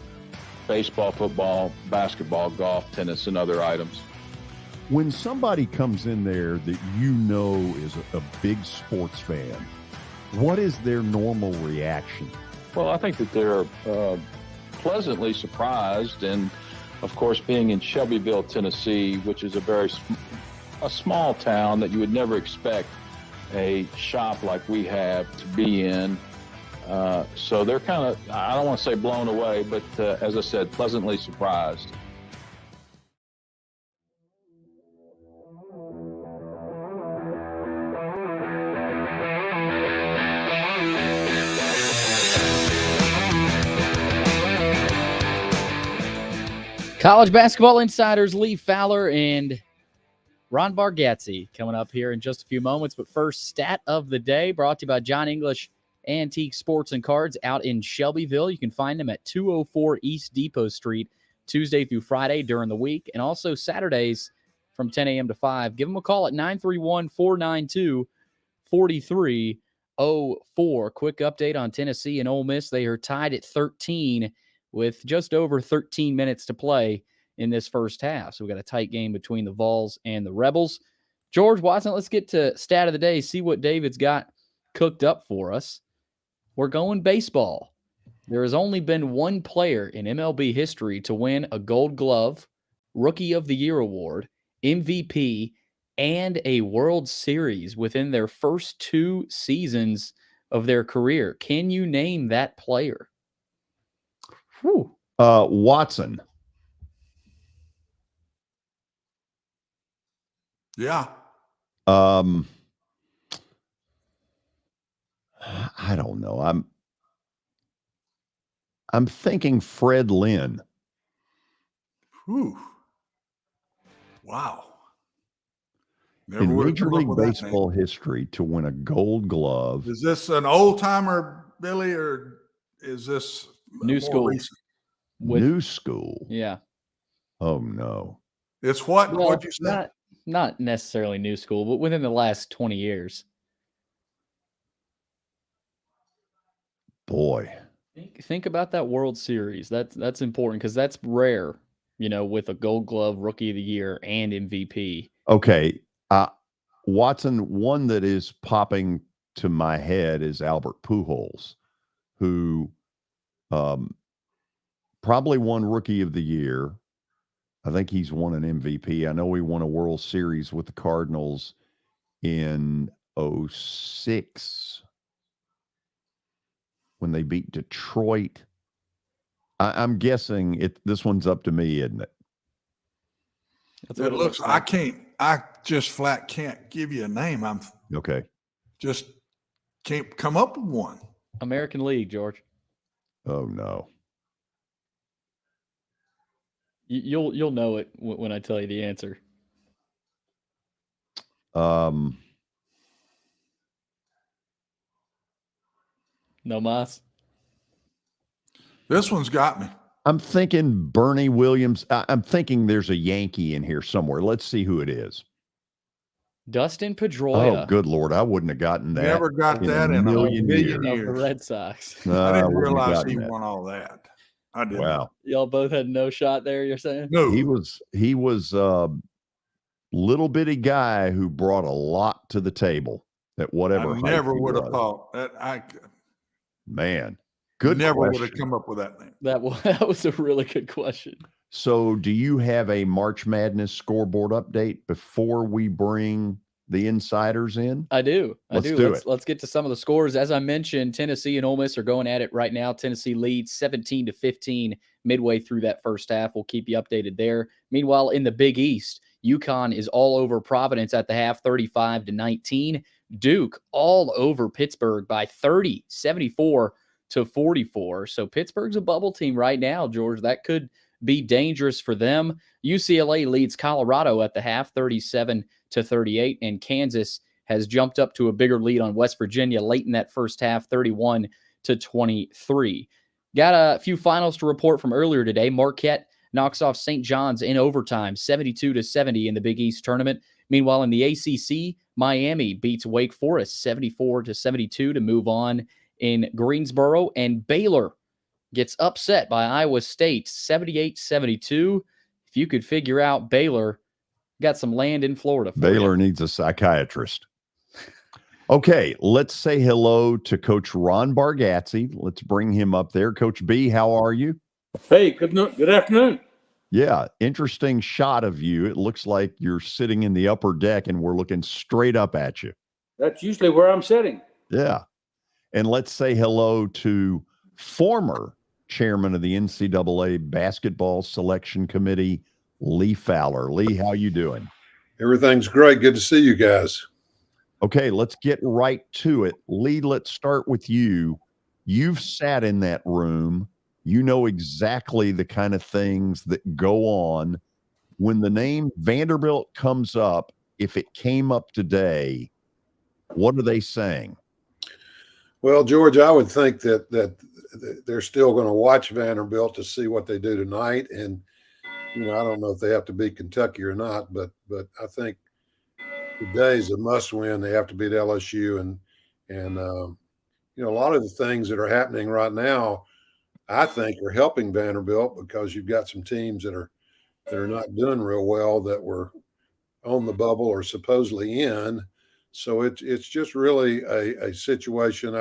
baseball, football, basketball, golf, tennis, and other items. When somebody comes in there that you know is a big sports fan, what is their normal reaction? Well, I think that they're pleasantly surprised, and of course, being in Shelbyville, Tennessee, which is a small town that you would never expect a shop like we have to be in. So they're kind of, I don't want to say blown away, but as I said, pleasantly surprised. College basketball insiders Lee Fowler and Ron Bargatze coming up here in just a few moments. But first, stat of the day brought to you by John English Antique Sports and Cards out in Shelbyville. You can find them at 204 East Depot Street, Tuesday through Friday during the week, and also Saturdays from 10 a.m. to 5. Give them a call at 931-492-4304. Quick update on Tennessee and Ole Miss. They are tied at 13 with just over 13 minutes to play in this first half. So we got a tight game between the Vols and the Rebels. George Watson, let's get to stat of the day, see what David's got cooked up for us. We're going baseball. There has only been one player in MLB history to win a Gold Glove, Rookie of the Year award, MVP, and a World Series within their first 2 seasons of their career. Can you name that player? Watson. Yeah. I don't know. I'm thinking Fred Lynn. Whew. Wow. Never In would have Major come up League with that Baseball history to win a Gold Glove. name. Is this an old timer, Billy, or is this New more school. recent? New school. Yeah. Oh no. It's what? Well, What'd you say? not necessarily new school, but within the last 20 years. Boy. Think about that World Series. That's important because that's rare with a Gold Glove, Rookie of the Year, and MVP. Okay. Watson, one that is popping to my head is Albert Pujols, who probably won Rookie of the Year. I think he's won an MVP. I know he won a World Series with the Cardinals in 2006 when they beat Detroit. I'm guessing this one's up to me, isn't it? It looks. I just flat can't give you a name. I'm okay. Just can't come up with one. American League, George. Oh no. You'll know it when I tell you the answer. No mas. This one's got me. I'm thinking Bernie Williams. I'm thinking there's a Yankee in here somewhere. Let's see who it is. Dustin Pedroia. Oh, good Lord. I wouldn't have gotten that. Never got that in a million years. Of the Red Sox. I didn't realize he won all that. I didn't. Wow. Y'all both had no shot there, you're saying? No. He was a little bitty guy who brought a lot to the table at whatever. I never would have thought that. Man. Good never question. would have come up with that name. That was a really good question. So do you have a March Madness scoreboard update before we bring the insiders in? I do. Let's get to some of the scores. As I mentioned, Tennessee and Ole Miss are going at it right now. Tennessee leads 17-15 midway through that first half. We'll keep you updated there. Meanwhile, in the Big East, UConn is all over Providence at the half, 35-19. Duke all over Pittsburgh by 30, 74-44. So Pittsburgh's a bubble team right now, George. That could be dangerous for them. UCLA leads Colorado at the half, 37-38, and Kansas has jumped up to a bigger lead on West Virginia late in that first half, 31-23. Got a few finals to report from earlier today. Marquette knocks off St. John's in overtime, 72-70 in the Big East tournament. Meanwhile, in the ACC, Miami beats Wake Forest 74-72 to move on in Greensboro, and Baylor gets upset by Iowa State 78-72. If you could figure out Baylor, got some land in Florida. Baylor needs a psychiatrist. Okay, let's say hello to Coach Ron Bargatze. Let's bring him up there. Coach B, how are you? Hey, good afternoon. Yeah, interesting shot of you. It looks like you're sitting in the upper deck and we're looking straight up at you. That's usually where I'm sitting. Yeah. And let's say hello to former chairman of the NCAA Basketball Selection Committee, Lee Fowler. Lee, how you doing? Everything's great. Good to see you guys. Okay, let's get right to it. Lee, let's start with you. You've sat in that room. You know exactly the kind of things that go on. When the name Vanderbilt comes up, if it came up today, what are they saying? Well, George, I would think that they're still going to watch Vanderbilt to see what they do tonight. And, I don't know if they have to beat Kentucky or not, but I think today's a must win. They have to beat LSU. And a lot of the things that are happening right now, I think are helping Vanderbilt because you've got some teams that are not doing real well that were on the bubble or supposedly in. So it's just really a situation.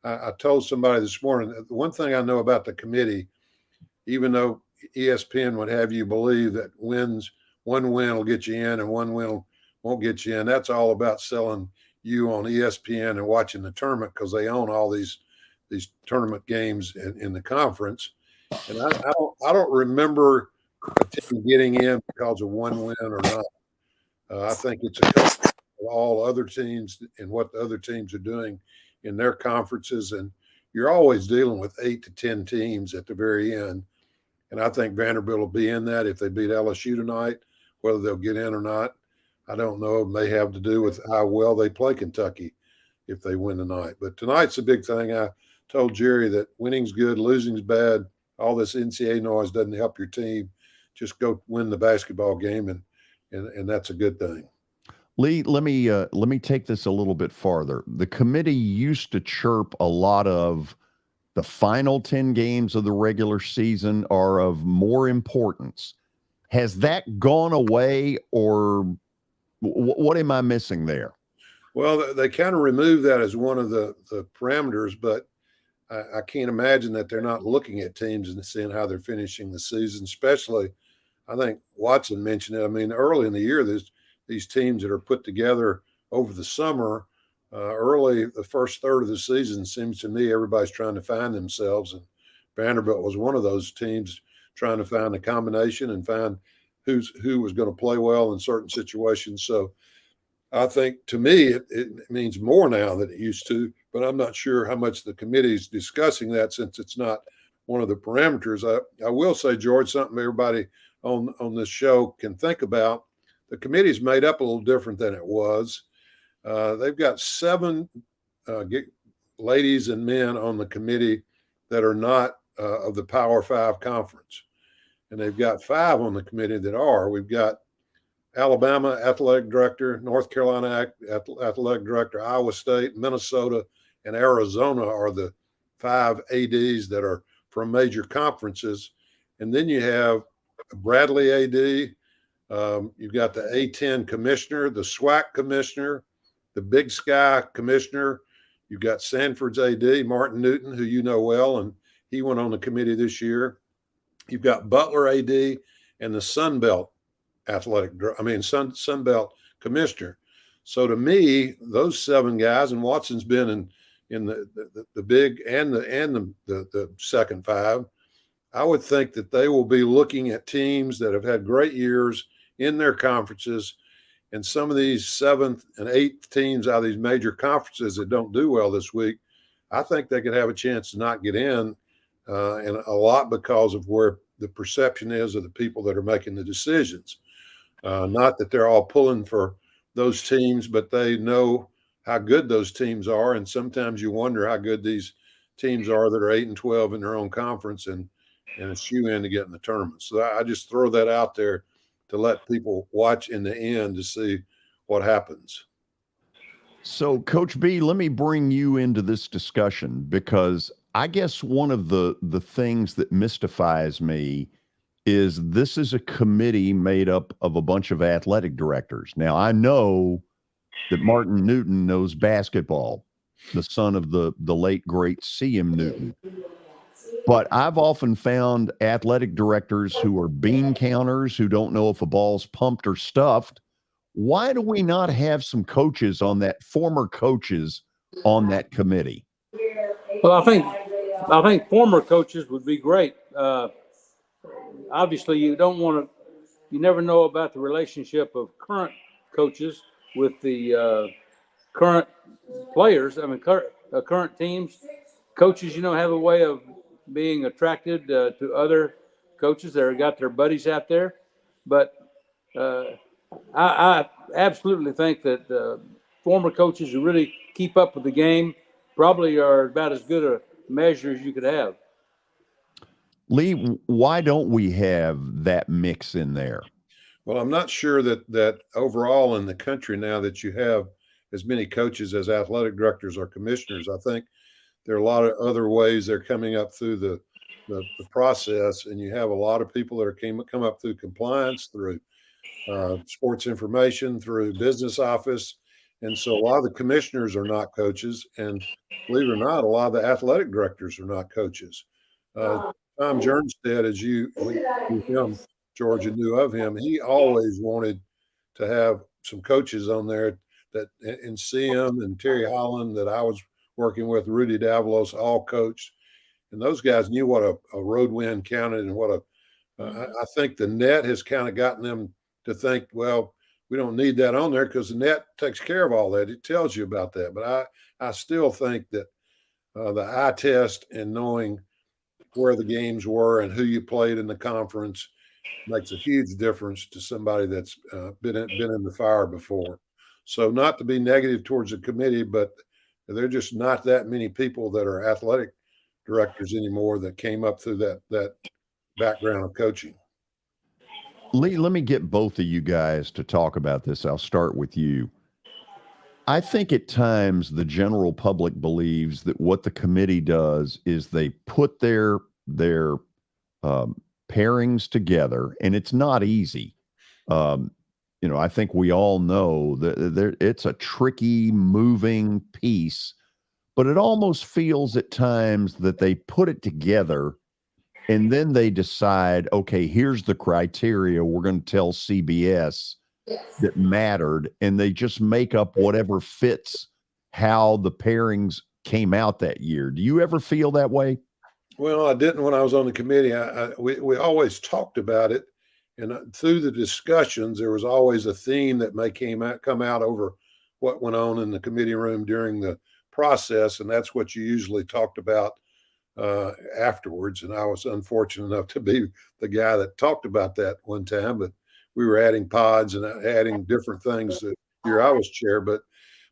I told somebody this morning, the one thing I know about the committee, even though ESPN would have you believe that one win will get you in and one win won't get you in, that's all about selling you on ESPN and watching the tournament because they own all these tournament games in the conference. And I don't remember a team getting in because of one win or not. I think it's a couple of all other teams and what the other teams are doing in their conferences. And you're always dealing with 8 to 10 teams at the very end. And I think Vanderbilt will be in that if they beat LSU tonight. Whether they'll get in or not, I don't know. It may have to do with how well they play Kentucky if they win tonight. But tonight's a big thing. I told Jerry that winning's good, losing's bad. All this NCAA noise doesn't help your team. Just go win the basketball game, and that's a good thing. Lee, let me take this a little bit farther. The committee used to chirp a lot of the final 10 games of the regular season are of more importance. Has that gone away, or what am I missing there? Well, they kind of removed that as one of the parameters, but I can't imagine that they're not looking at teams and seeing how they're finishing the season, especially, I think Watson mentioned it. I mean, early in the year, there's these teams that are put together over the summer. Early, the first third of the season, seems to me everybody's trying to find themselves, and Vanderbilt was one of those teams trying to find a combination and find who was going to play well in certain situations. So I think, to me, it means more now than it used to, but I'm not sure how much the committee is discussing that, since it's not one of the parameters. I will say, George, something everybody on this show can think about. The committee's made up a little different than it was. They've got 7 ladies and men on the committee that are not of the Power 5 conference. And they've got 5 on the committee that are. We've got Alabama athletic director, North Carolina athletic director, Iowa State, Minnesota, and Arizona are the 5 ADs that are from major conferences. And then you have Bradley AD. You've got the A10 commissioner, the SWAC commissioner, the Big Sky commissioner. You've got Sanford's AD, Martin Newton, who you know well, and he went on the committee this year. You've got Butler AD and the Sun Belt Belt commissioner. So to me, those 7 guys, and Watson's been in the big and the second 5, I would think that they will be looking at teams that have had great years in their conferences, and some of these 7th and 8th teams out of these major conferences that don't do well this week, I think they could have a chance to not get in, and a lot because of where the perception is of the people that are making the decisions. Not that they're all pulling for those teams, but they know how good those teams are, and sometimes you wonder how good these teams are that are 8 and 12 in their own conference and a shoe in to get in the tournament. So I just throw that out there to let people watch in the end to see what happens. So, Coach B, let me bring you into this discussion, because I guess one of the things that mystifies me is this is a committee made up of a bunch of athletic directors. Now, I know that Martin Newton knows basketball, the son of the late, great C.M. Newton. But I've often found athletic directors who are bean counters, who don't know if a ball's pumped or stuffed. Why do we not have some coaches on that, former coaches on that committee? Well, I think former coaches would be great. Obviously, you never know about the relationship of current coaches with the current players. I mean, current teams. Coaches, have a way of being attracted to other coaches that have got their buddies out there. But I absolutely think that former coaches who really keep up with the game probably are about as good a measure as you could have. Lee, why don't we have that mix in there? Well, I'm not sure that overall in the country now that you have as many coaches as athletic directors or commissioners. I think there are a lot of other ways they're coming up through the process, and you have a lot of people that are come up through compliance, through sports information, through business office. And so a lot of the commissioners are not coaches, and believe it or not, a lot of the athletic directors are not coaches. Tom Jernstedt, as you him, Georgia, knew of him, he always wanted to have some coaches on there that, and CM and Terry Holland that I was working with, Rudy Davalos, all coached. And those guys knew what a road win counted, and what I think the net has kind of gotten them to think, well, we don't need that on there because the net takes care of all that. It tells you about that. But I still think that the eye test and knowing where the games were and who you played in the conference makes a huge difference to somebody that's been in the fire before. So not to be negative towards the committee, but there are just not that many people that are athletic directors anymore that came up through that background of coaching. Lee, let me get both of you guys to talk about this. I'll start with you. I think at times the general public believes that what the committee does is they put their pairings together, and it's not easy. I think we all know that it's a tricky, moving piece, but it almost feels at times that they put it together and then they decide, okay, here's the criteria we're going to tell CBS that mattered, and they just make up whatever fits how the pairings came out that year. Do you ever feel that way? Well, I didn't when I was on the committee. We always talked about it, and through the discussions, there was always a theme that may come out over what went on in the committee room during the process, and that's what you usually talked about afterwards. And I was unfortunate enough to be the guy that talked about that one time, but we were adding pods and adding different things the year I was chair. But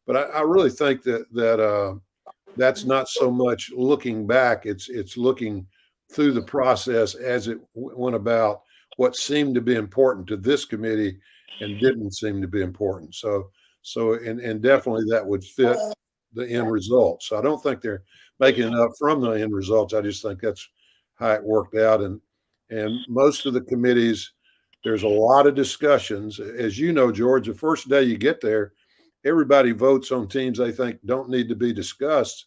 I really think that that's not so much looking back. It's looking through the process as it went about, what seemed to be important to this committee and didn't seem to be important. So and definitely that would fit the end result. So I don't think they're making it up from the end results. I just think that's how it worked out. And most of the committees, there's a lot of discussions. As you know, George, the first day you get there, everybody votes on teams they think don't need to be discussed.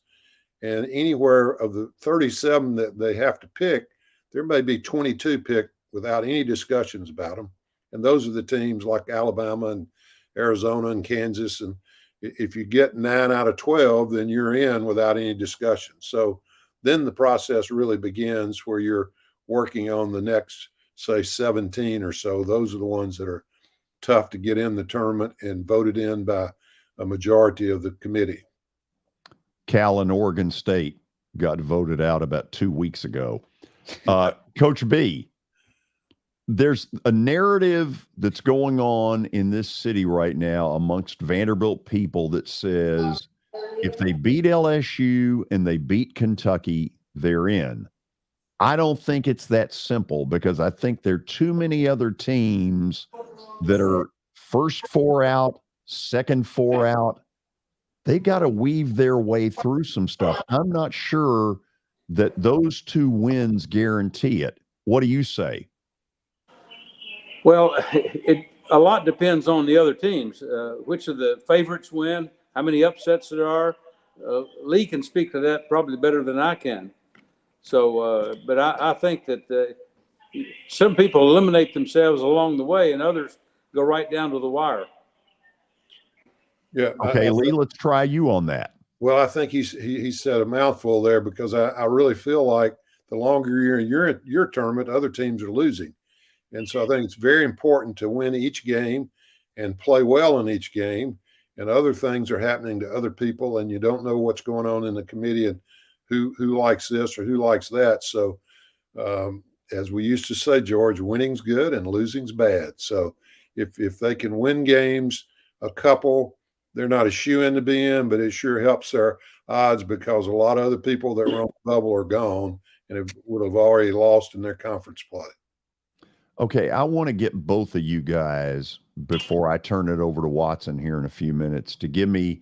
And anywhere of the 37 that they have to pick, there may be 22 picked without any discussions about them. And those are the teams like Alabama and Arizona and Kansas. And if you get 9 out of 12, then you're in without any discussion. So then the process really begins where you're working on the next, say, 17 or so. Those are the ones that are tough to get in the tournament and voted in by a majority of the committee. Cal and Oregon State got voted out about 2 weeks ago. Coach B, there's a narrative that's going on in this city right now amongst Vanderbilt people that says if they beat LSU and they beat Kentucky, they're in. I don't think it's that simple, because I think there are too many other teams that are first 4 out, second 4 out. They got to weave their way through some stuff. I'm not sure that those 2 wins guarantee it. What do you say? Well, a lot depends on the other teams. Which of the favorites win, how many upsets there are. Lee can speak to that probably better than I can. So, but I think that some people eliminate themselves along the way and others go right down to the wire. Yeah. Okay, Lee, let's try you on that. Well, I think he said a mouthful there, because I really feel like the longer you're in your tournament, other teams are losing. And so I think it's very important to win each game and play well in each game. And other things are happening to other people, and you don't know what's going on in the committee and who likes this or who likes that. So as we used to say, George, winning's good and losing's bad. So if they can win games, a couple, they're not a shoe-in to be in, but it sure helps their odds, because a lot of other people that were on the bubble are gone and would have already lost in their conference play. Okay, I want to get both of you guys, before I turn it over to Watson here in a few minutes, to give me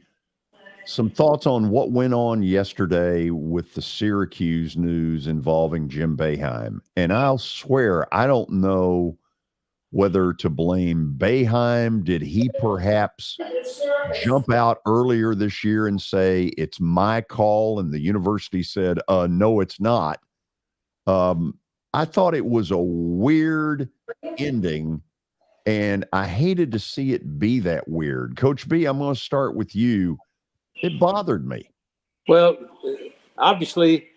some thoughts on what went on yesterday with the Syracuse news involving Jim Boeheim. And I'll swear, I don't know whether to blame Boeheim. Did he perhaps jump out earlier this year and say, it's my call, and the university said, no, it's not? I thought it was a weird ending, and I hated to see it be that weird. Coach B, I'm going to start with you. It bothered me. Well, obviously,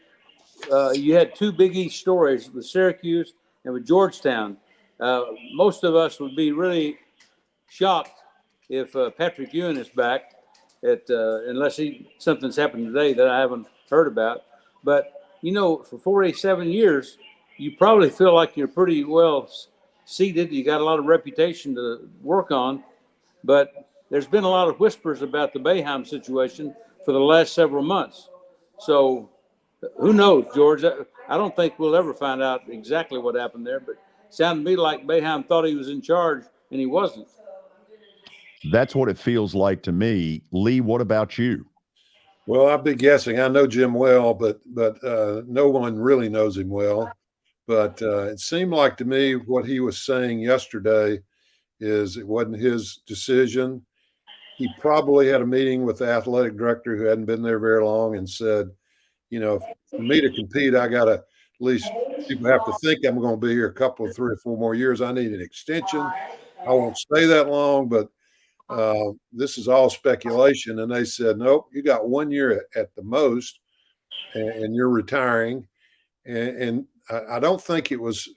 you had 2 Big East stories with Syracuse and with Georgetown. Most of us would be really shocked if Patrick Ewing is back, unless something's happened today that I haven't heard about. But, for 47 years, you probably feel like you're pretty well seated. You got a lot of reputation to work on, but there's been a lot of whispers about the Boeheim situation for the last several months. So who knows, George? I don't think we'll ever find out exactly what happened there, but it sounded to me like Boeheim thought he was in charge and he wasn't. That's what it feels like to me. Lee, what about you? Well, I'd be guessing. I know Jim well, but no one really knows him well. But it seemed like to me what he was saying yesterday is it wasn't his decision. He probably had a meeting with the athletic director who hadn't been there very long and said, for me to compete, I got to at least people have to think I'm going to be here a couple of 3 or 4 more years. I need an extension. I won't stay that long, but this is all speculation. And they said, nope, you got 1 year at the most, and you're retiring. And I don't think it was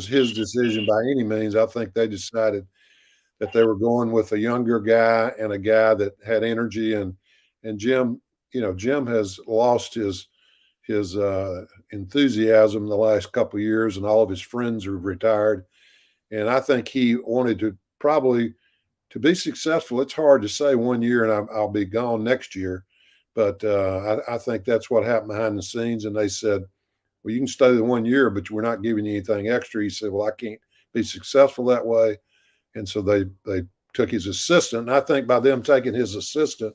his decision by any means. I think they decided that they were going with a younger guy and a guy that had energy. And Jim, Jim has lost his enthusiasm the last couple of years, and all of his friends are retired. And I think he wanted to probably to be successful. It's hard to say 1 year and I'll be gone next year, but I think that's what happened behind the scenes. And they said, well, you can stay the 1 year, but we're not giving you anything extra. He said, well, I can't be successful that way. And so they took his assistant. And I think by them taking his assistant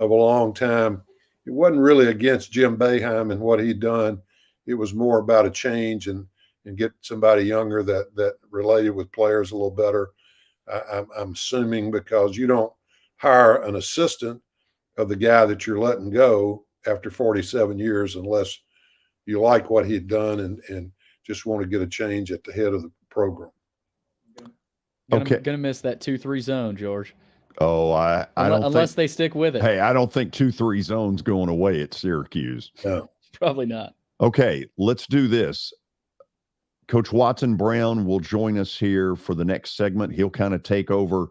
of a long time, it wasn't really against Jim Boeheim and what he'd done. It was more about a change and get somebody younger that related with players a little better. I'm assuming because you don't hire an assistant of the guy that you're letting go after 47 years unless you like what he'd done and just want to get a change at the head of the program. Gonna miss that 2-3 zone, George. Oh, I don't unless think, they stick with it. Hey, I don't think 2-3 zone's going away at Syracuse. No. Probably not. Okay, let's do this. Coach Watson Brown will join us here for the next segment. He'll kind of take over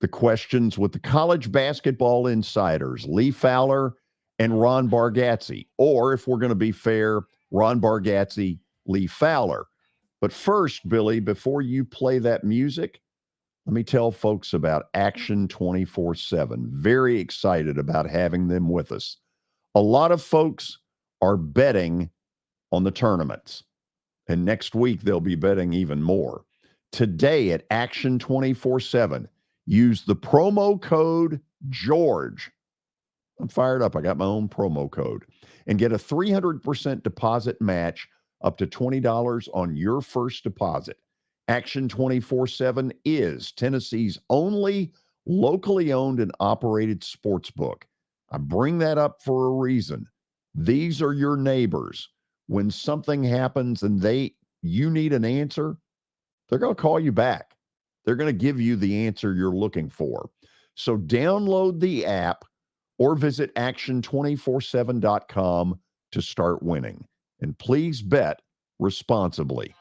the questions with the college basketball insiders, Lee Fowler and Ron Bargatze. Or if we're going to be fair, Ron Bargatze, Lee Fowler. But first, Billy, before you play that music, let me tell folks about Action 24/7. Very excited about having them with us. A lot of folks are betting on the tournaments, and next week they'll be betting even more. Today at Action 24/7, use the promo code GEORGE. I'm fired up. I got my own promo code. And get a 300% deposit match up to $20 on your first deposit. Action 24/7 is Tennessee's only locally owned and operated sports book. I bring that up for a reason. These are your neighbors. When something happens and you need an answer, they're going to call you back. They're going to give you the answer you're looking for. So download the app or visit action247.com to start winning. And please bet responsibly.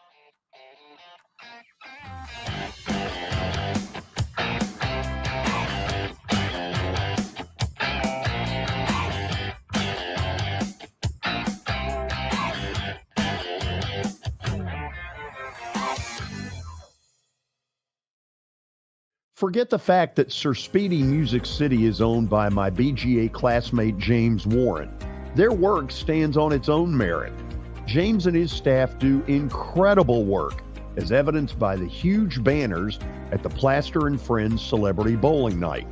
Forget the fact that Sir Speedy Music City is owned by my BGA classmate James Warren. Their work stands on its own merit. James and his staff do incredible work, as evidenced by the huge banners at the Plaster and Friends Celebrity Bowling Night.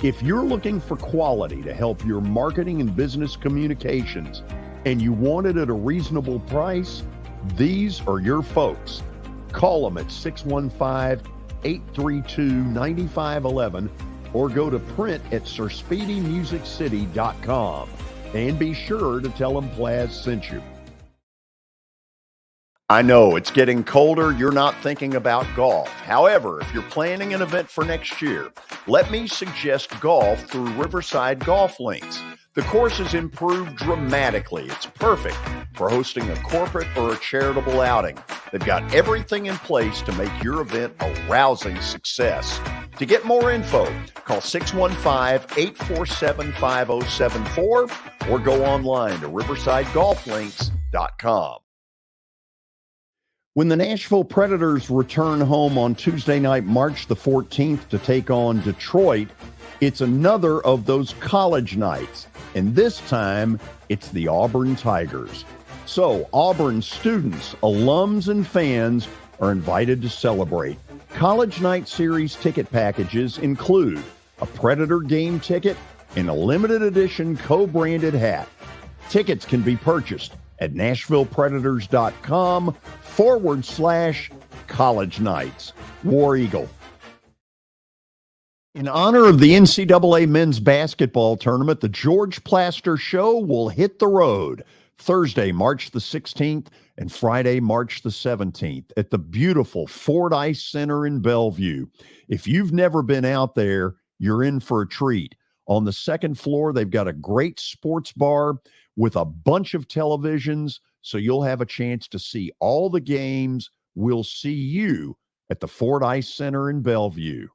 If you're looking for quality to help your marketing and business communications, and you want it at a reasonable price, these are your folks. Call them at 615-832-9511 or go to print at sirspeedymusiccity.com. And be sure to tell them Plaz sent you. I know it's getting colder. You're not thinking about golf. However, if you're planning an event for next year, let me suggest golf through Riverside Golf Links. The course has improved dramatically. It's perfect for hosting a corporate or a charitable outing. They've got everything in place to make your event a rousing success. To get more info, call 615-847-5074 or go online to riversidegolflinks.com. When the Nashville Predators return home on Tuesday night, March the 14th to take on Detroit, it's another of those college nights, and this time it's the Auburn Tigers. So Auburn students, alums, and fans are invited to celebrate. College Night Series ticket packages include a Predator game ticket and a limited edition co-branded hat. Tickets can be purchased at NashvillePredators.com/College Nights. War Eagle. In honor of the NCAA men's basketball tournament, the George Plaster Show will hit the road Thursday, March the 16th and Friday, March the 17th at the beautiful Ford Ice Center in Bellevue. If you've never been out there, you're in for a treat. On the second floor, they've got a great sports bar with a bunch of televisions, so you'll have a chance to see all the games. We'll see you at the Ford Ice Center in Bellevue.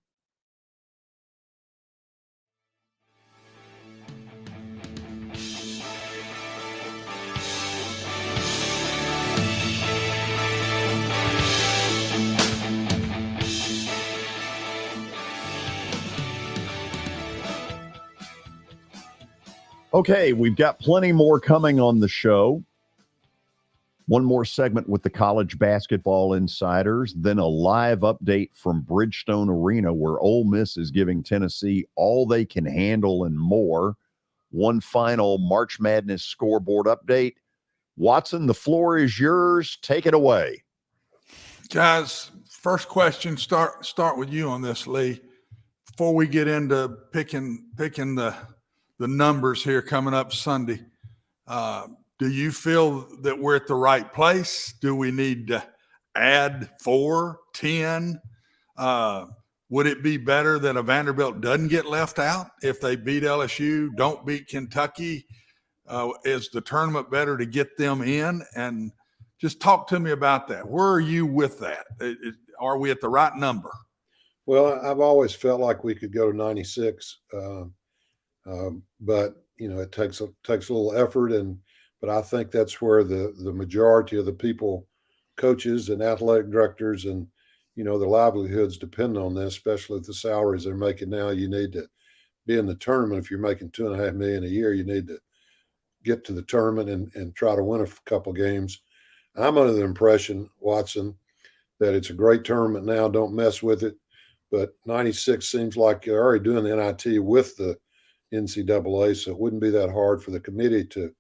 Okay, we've got plenty more coming on the show. One more segment with the college basketball insiders, then a live update from Bridgestone Arena where Ole Miss is giving Tennessee all they can handle and more. One final March Madness scoreboard update. Watson, the floor is yours. Take it away. Guys, first question, start with you on this, Lee. Before we get into picking the numbers here coming up Sunday, do you feel that we're at the right place? Do we need to add 4, 10? Would it be better that a Vanderbilt doesn't get left out if they beat LSU, don't beat Kentucky? Is the tournament better to get them in? And just talk to me about that. Where are you with that? Are we at the right number? Well, I've always felt like we could go to 96. But it takes a little effort, but I think that's where the majority of the people, coaches and athletic directors, and their livelihoods depend on this, especially with the salaries they're making now. You need to be in the tournament. If you're making $2.5 million a year, you need to get to the tournament and try to win a couple games. I'm under the impression, Watson, that it's a great tournament now. Don't mess with it. But 96 seems like you're already doing the NIT with the NCAA, so it wouldn't be that hard for the committee to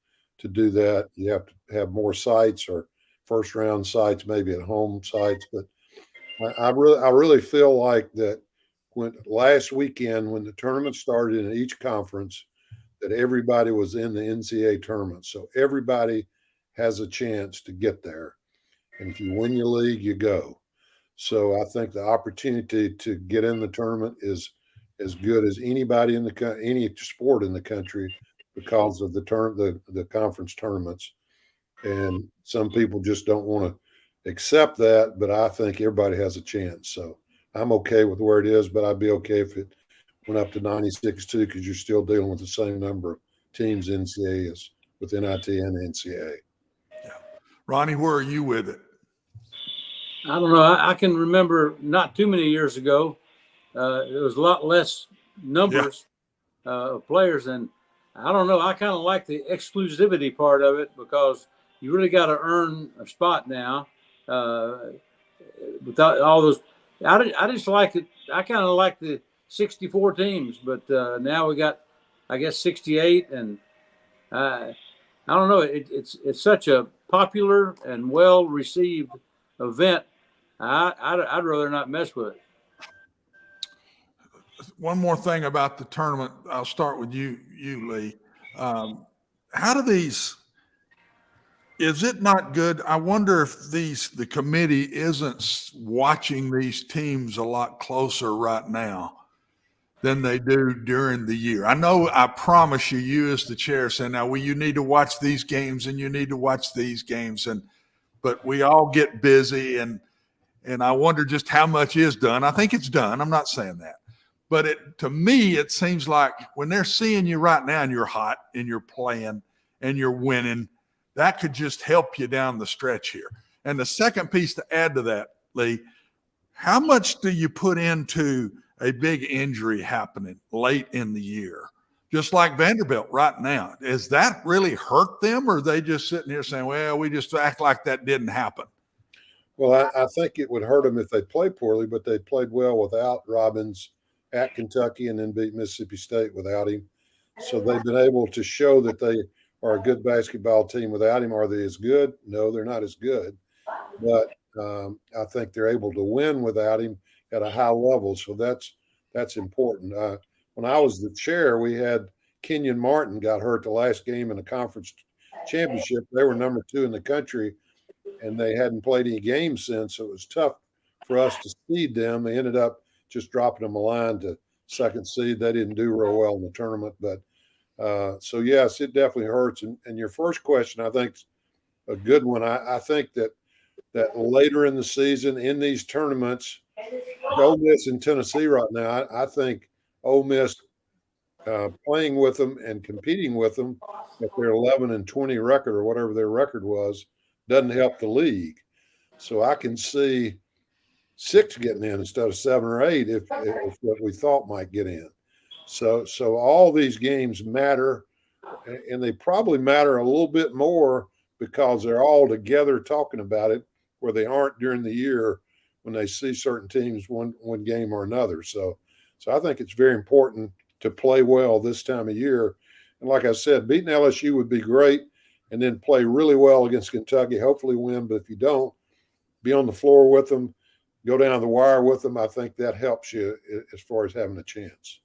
do that. You have to have more sites or first round sites, maybe at home sites. But I really feel like that last weekend when the tournament started in each conference, that everybody was in the NCAA tournament. So everybody has a chance to get there. And if you win your league, you go. So I think the opportunity to get in the tournament is as good as anybody in any sport in the country because of the conference tournaments. And some people just don't want to accept that, but I think everybody has a chance. So I'm okay with where it is, but I'd be okay if it went up to 96 too, because you're still dealing with the same number of teams in NCAA as with NIT and NCAA. Yeah. Ronnie, where are you with it? I don't know. I can remember not too many years ago, there was a lot less numbers of players, and I don't know. I kind of like the exclusivity part of it because you really got to earn a spot now. Without all those, I just like it. I kind of like the 64 teams, but now we got, I guess, 68, and I don't know. It's such a popular and well received event. I'd rather not mess with it. One more thing about the tournament. I'll start with you, Lee. How do these? Is it not good? I wonder if the committee isn't watching these teams a lot closer right now than they do during the year. I know. I promise you as the chair said, now, well, you need to watch these games and you need to watch these games, but we all get busy and I wonder just how much is done. I think it's done. I'm not saying that. But to me, it seems like when they're seeing you right now and you're hot and you're playing and you're winning, that could just help you down the stretch here. And the second piece to add to that, Lee, how much do you put into a big injury happening late in the year? Just like Vanderbilt right now. Does that really hurt them, or are they just sitting here saying, well, we just act like that didn't happen? Well, I think it would hurt them if they played poorly, but they played well without Robbins at Kentucky and then beat Mississippi State without him. So they've been able to show that they are a good basketball team without him. Are they as good? No, they're not as good. But I think they're able to win without him at a high level. So that's important. When I was the chair, we had Kenyon Martin got hurt the last game in the conference championship. They were number 2 in the country, and they hadn't played any games since. So it was tough for us to seed them. They ended up just dropping them a line to second seed. They didn't do real well in the tournament. But so, yes, it definitely hurts. And your first question, I think, is a good one. I think that later in the season in these tournaments, Ole Miss and Tennessee right now, I think Ole Miss playing with them and competing with them at their 11-20 record or whatever their record was doesn't help the league. So I can see 6 getting in instead of 7 or 8 if what we thought might get in. So all these games matter, and they probably matter a little bit more because they're all together talking about it, where they aren't during the year when they see certain teams one game or another. So I think it's very important to play well this time of year. And like I said, beating LSU would be great, and then play really well against Kentucky, hopefully win. But if you don't, be on the floor with them, go down the wire with them. I think that helps you as far as having a chance.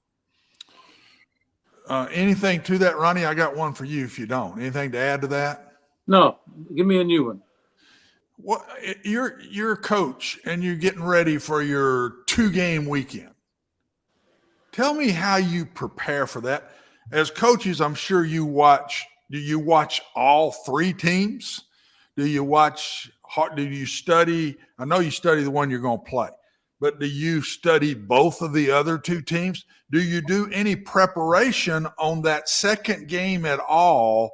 Anything to that, Ronnie? I got one for you if you don't. Anything to add to that? No, give me a new one. What you're a coach and you're getting ready for your 2-game weekend. Tell me how you prepare for that. As coaches, I'm sure you watch. Do you watch all 3 teams? Do you study? I know you study the one you're going to play, but do you study both of the other 2 teams? Do you do any preparation on that second game at all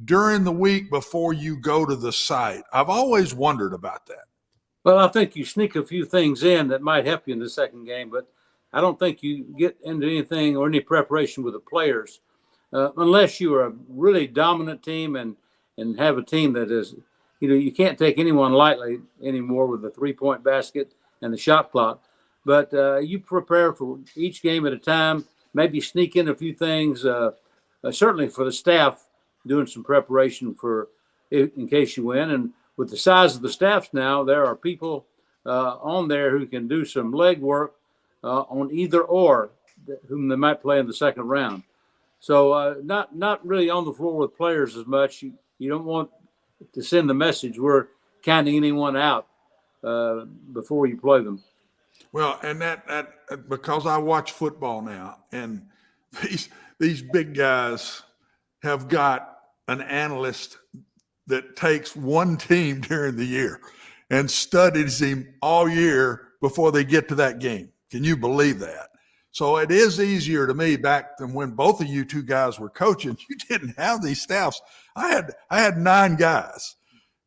during the week before you go to the site? I've always wondered about that. Well, I think you sneak a few things in that might help you in the second game, but I don't think you get into anything or any preparation with the players unless you are a really dominant team and have a team that is, you can't take anyone lightly anymore with the 3-point basket and the shot clock. But you prepare for each game at a time, maybe sneak in a few things, certainly for the staff, doing some preparation for in case you win. And with the size of the staffs now, there are people on there who can do some leg work on either or, whom they might play in the second round. So not really on the floor with players as much. You don't want to send the message we're counting anyone out before you play them. Well, and that because I watch football now, and these big guys have got an analyst that takes one team during the year and studies him all year before they get to that game. Can you believe that? So it is easier to me back than when both of you 2 guys were coaching. You didn't have these staffs. I had 9 guys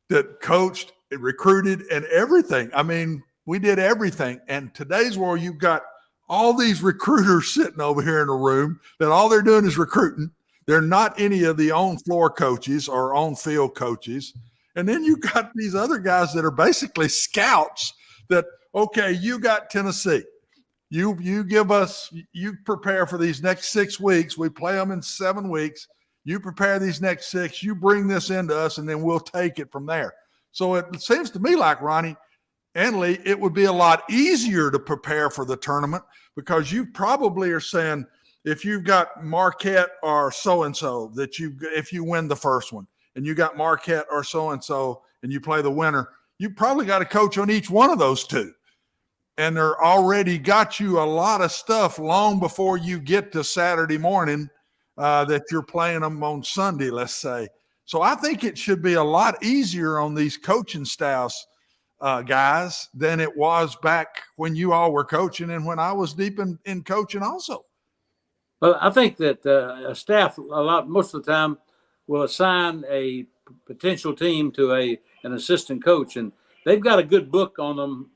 that coached, recruited, and everything. I mean, we did everything. And today's world, you've got all these recruiters sitting over here in a room that all they're doing is recruiting. They're not any of the on-floor coaches or on-field coaches. And then you've got these other guys that are basically scouts that, okay, you got Tennessee. You prepare for these next 6 weeks. We play them in 7 weeks. You prepare these next 6. You bring this into us, and then we'll take it from there. So it seems to me like, Ronnie and Lee, it would be a lot easier to prepare for the tournament because you probably are saying, if you've got Marquette or so-and-so, if you win the first one, and you got Marquette or so-and-so, and you play the winner, you probably got a coach on each one of those 2. And they're already got you a lot of stuff long before you get to Saturday morning that you're playing them on Sunday, let's say. So I think it should be a lot easier on these coaching staffs, guys, than it was back when you all were coaching and when I was deep in coaching also. Well, I think that a staff most of the time will assign a potential team to an assistant coach, and they've got a good book on them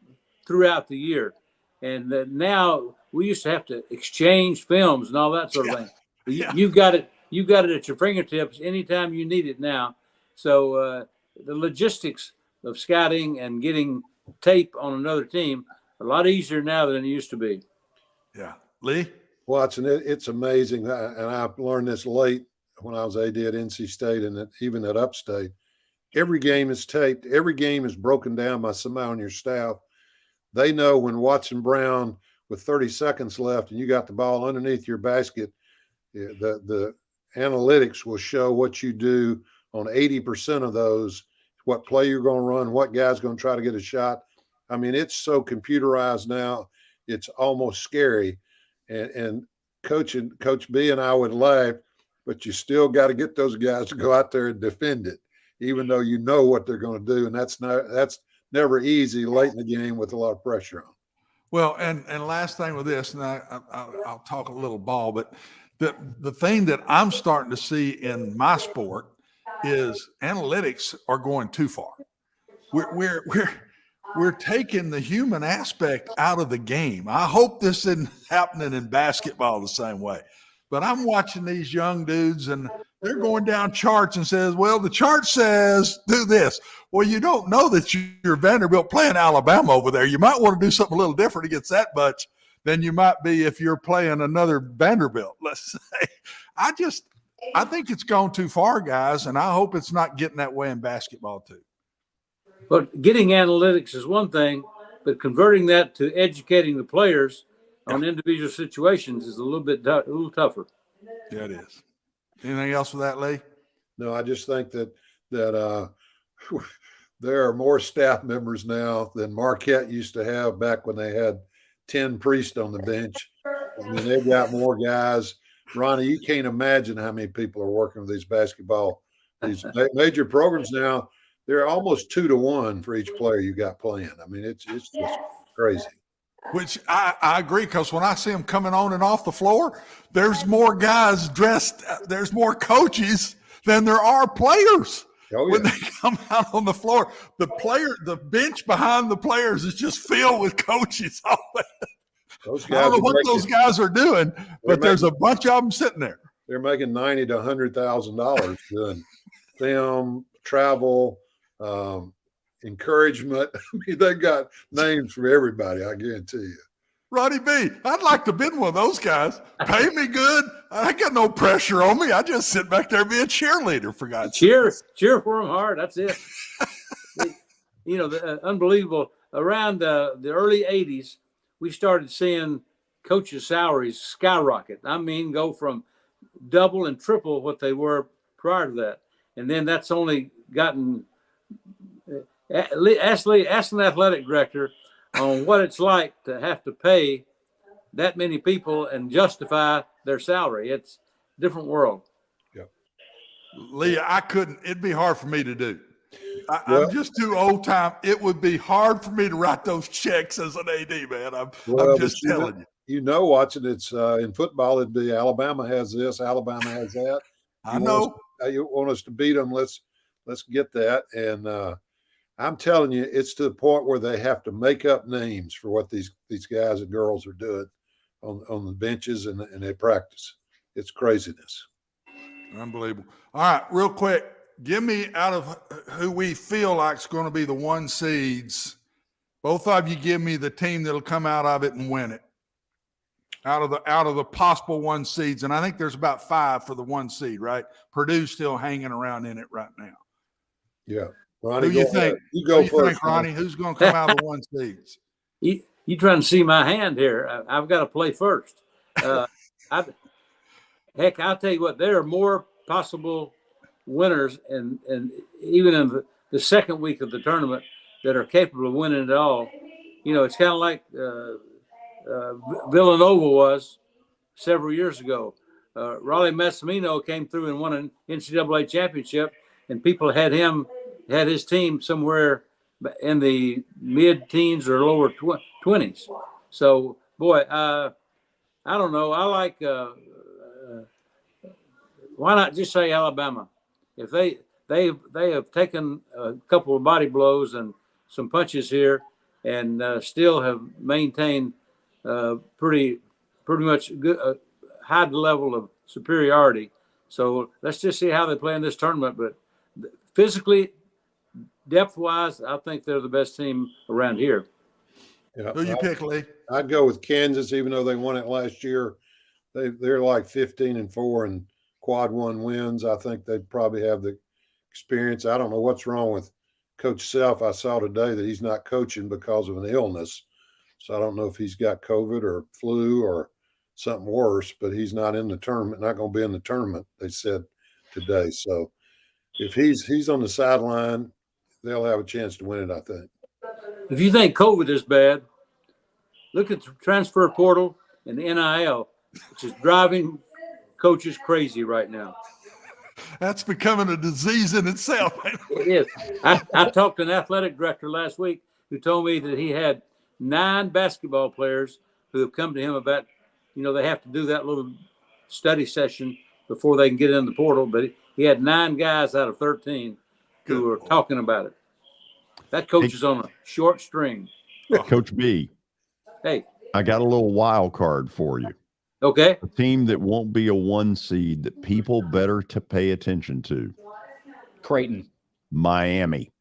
throughout the year. And now we used to have to exchange films and all that sort of thing. Yeah. You've got it at your fingertips anytime you need it now. So the logistics of scouting and getting tape on another team a lot easier now than it used to be. Yeah. Lee? Watson, it's amazing. And I learned this late when I was AD at NC State and even at Upstate. Every game is taped. Every game is broken down by somebody on your staff. They know when Watson Brown with 30 seconds left and you got the ball underneath your basket, the analytics will show what you do on 80% of those, what play you're going to run, what guy's going to try to get a shot. I mean, it's so computerized now, it's almost scary. And Coach B and I would laugh, but you still got to get those guys to go out there and defend it, even though you know what they're going to do. And that's never easy late in the game with a lot of pressure on. Well, and last thing with this, and I'll talk a little ball, but the thing that I'm starting to see in my sport is analytics are going too far. We're taking the human aspect out of the game. I hope this isn't happening in basketball the same way. But I'm watching these young dudes, and they're going down charts and says, well, the chart says do this. Well, you don't know that you're Vanderbilt playing Alabama over there. You might want to do something a little different against that bunch than you might be if you're playing another Vanderbilt, let's say. I think it's gone too far, guys, and I hope it's not getting that way in basketball too. But getting analytics is one thing, but converting that to educating the players on individual situations is a little tougher. Yeah, it is. Anything else with that, Lee? No, I just think that there are more staff members now than Marquette used to have back when they had 10 priests on the bench. I mean, they've got more guys. Ronnie, you can't imagine how many people are working with these major programs now. They're almost 2 to 1 for each player you got playing. I mean, it's just crazy. Which I agree, because when I see them coming on and off the floor, there's more guys dressed, there's more coaches than there are players. Oh, yeah. When they come out on the floor, the bench behind the players is just filled with coaches. I don't know what those guys are doing, but there's a bunch of them sitting there. They're making $90,000 to $100,000 doing film, travel, encouragement. I mean, they got names for everybody, I guarantee you. Roddy B, I'd like to be one of those guys. Pay me good. I got no pressure on me. I just sit back there and be a cheerleader, for God's sake. Cheer for them hard. That's it. Unbelievable. Around the early 80s, we started seeing coaches' salaries skyrocket. I mean, go from double and triple what they were prior to that. And then that's only gotten ask an athletic director on what it's like to have to pay that many people and justify their salary. It's a different world. Yeah. Lee, it'd be hard for me to do. I'm just too old time. It would be hard for me to write those checks as an AD, man. I'm just telling you. You know, Watson, it's in football, it'd be Alabama has this, Alabama has that. You want us to beat them, let's get that. And I'm telling you, it's to the point where they have to make up names for what these guys and girls are doing on the benches and they practice. It's craziness. Unbelievable. All right, real quick, give me out of who we feel like is going to be the 1 seeds. Both of you give me the team that'll come out of it and win it. Out of the possible 1 seeds, and I think there's about 5 for the 1 seed, right? Purdue's still hanging around in it right now. Yeah. Ronnie, who you think? You go first, think, Ronnie? Who's going to come out of the 1 seeds? You trying to see my hand here? I've got to play first. I'll tell you what. There are more possible winners, and even in the second week of the tournament, that are capable of winning it all. You know, it's kind of like Villanova was several years ago. Raleigh Massimino came through and won an NCAA championship, and people had his team somewhere in the mid-teens or lower 20s. So, boy, I don't know. I like why not just say Alabama? If they have taken a couple of body blows and some punches here, and still have maintained pretty much good, high level of superiority. So let's just see how they play in this tournament. But physically, depth-wise, I think they're the best team around here. Yeah, Who you pick, Lee? I'd go with Kansas, even though they won it last year. They're like 15-4 and quad one wins. I think they'd probably have the experience. I don't know what's wrong with Coach Self. I saw today that he's not coaching because of an illness. So I don't know if he's got COVID or flu or something worse, but he's not in the tournament, not going to be in the tournament, they said today. So if he's on the sideline, they'll have a chance to win it, I think. If you think COVID is bad, look at the transfer portal and the NIL, which is driving coaches crazy right now. That's becoming a disease in itself. It is. I talked to an athletic director last week who told me that he had 9 basketball players who have come to him about, they have to do that little study session before they can get in the portal. But he had 9 guys out of 13 who were talking about it. That coach is on a short string. Coach B. Hey. I got a little wild card for you. Okay. A team that won't be a 1 seed that people better to pay attention to. Creighton. Miami.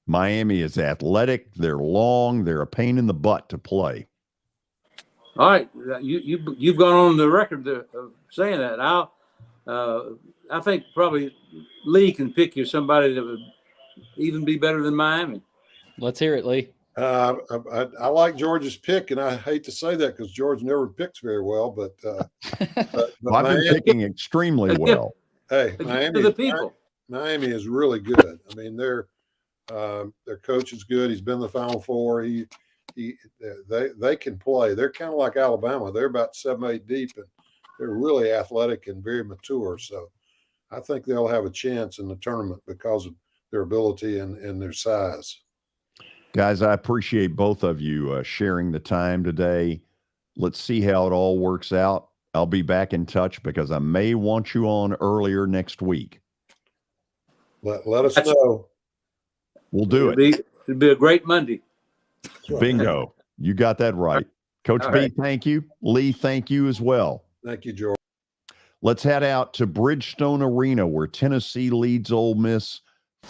Miami is athletic. They're long. They're a pain in the butt to play. All right. You've gone on the record of saying that. I think probably Lee can pick you somebody that would even be better than Miami. Let's hear it, Lee. I like George's pick, and I hate to say that because George never picks very well, but well, I've been picking extremely well. Hey, Miami is really good. I mean, their coach is good. He's been in the Final Four. They can play. They're kind of like Alabama. They're about 7-8 deep, and they're really athletic and very mature. So I think they'll have a chance in the tournament because of their ability and their size. Guys, I appreciate both of you sharing the time today. Let's see how it all works out. I'll be back in touch because I may want you on earlier next week. Let us know. We'll do it. It'll be a great Monday. Bingo. You got that right. Coach All B, right. Thank you. Lee, thank you as well. Thank you, George. Let's head out to Bridgestone Arena where Tennessee leads Ole Miss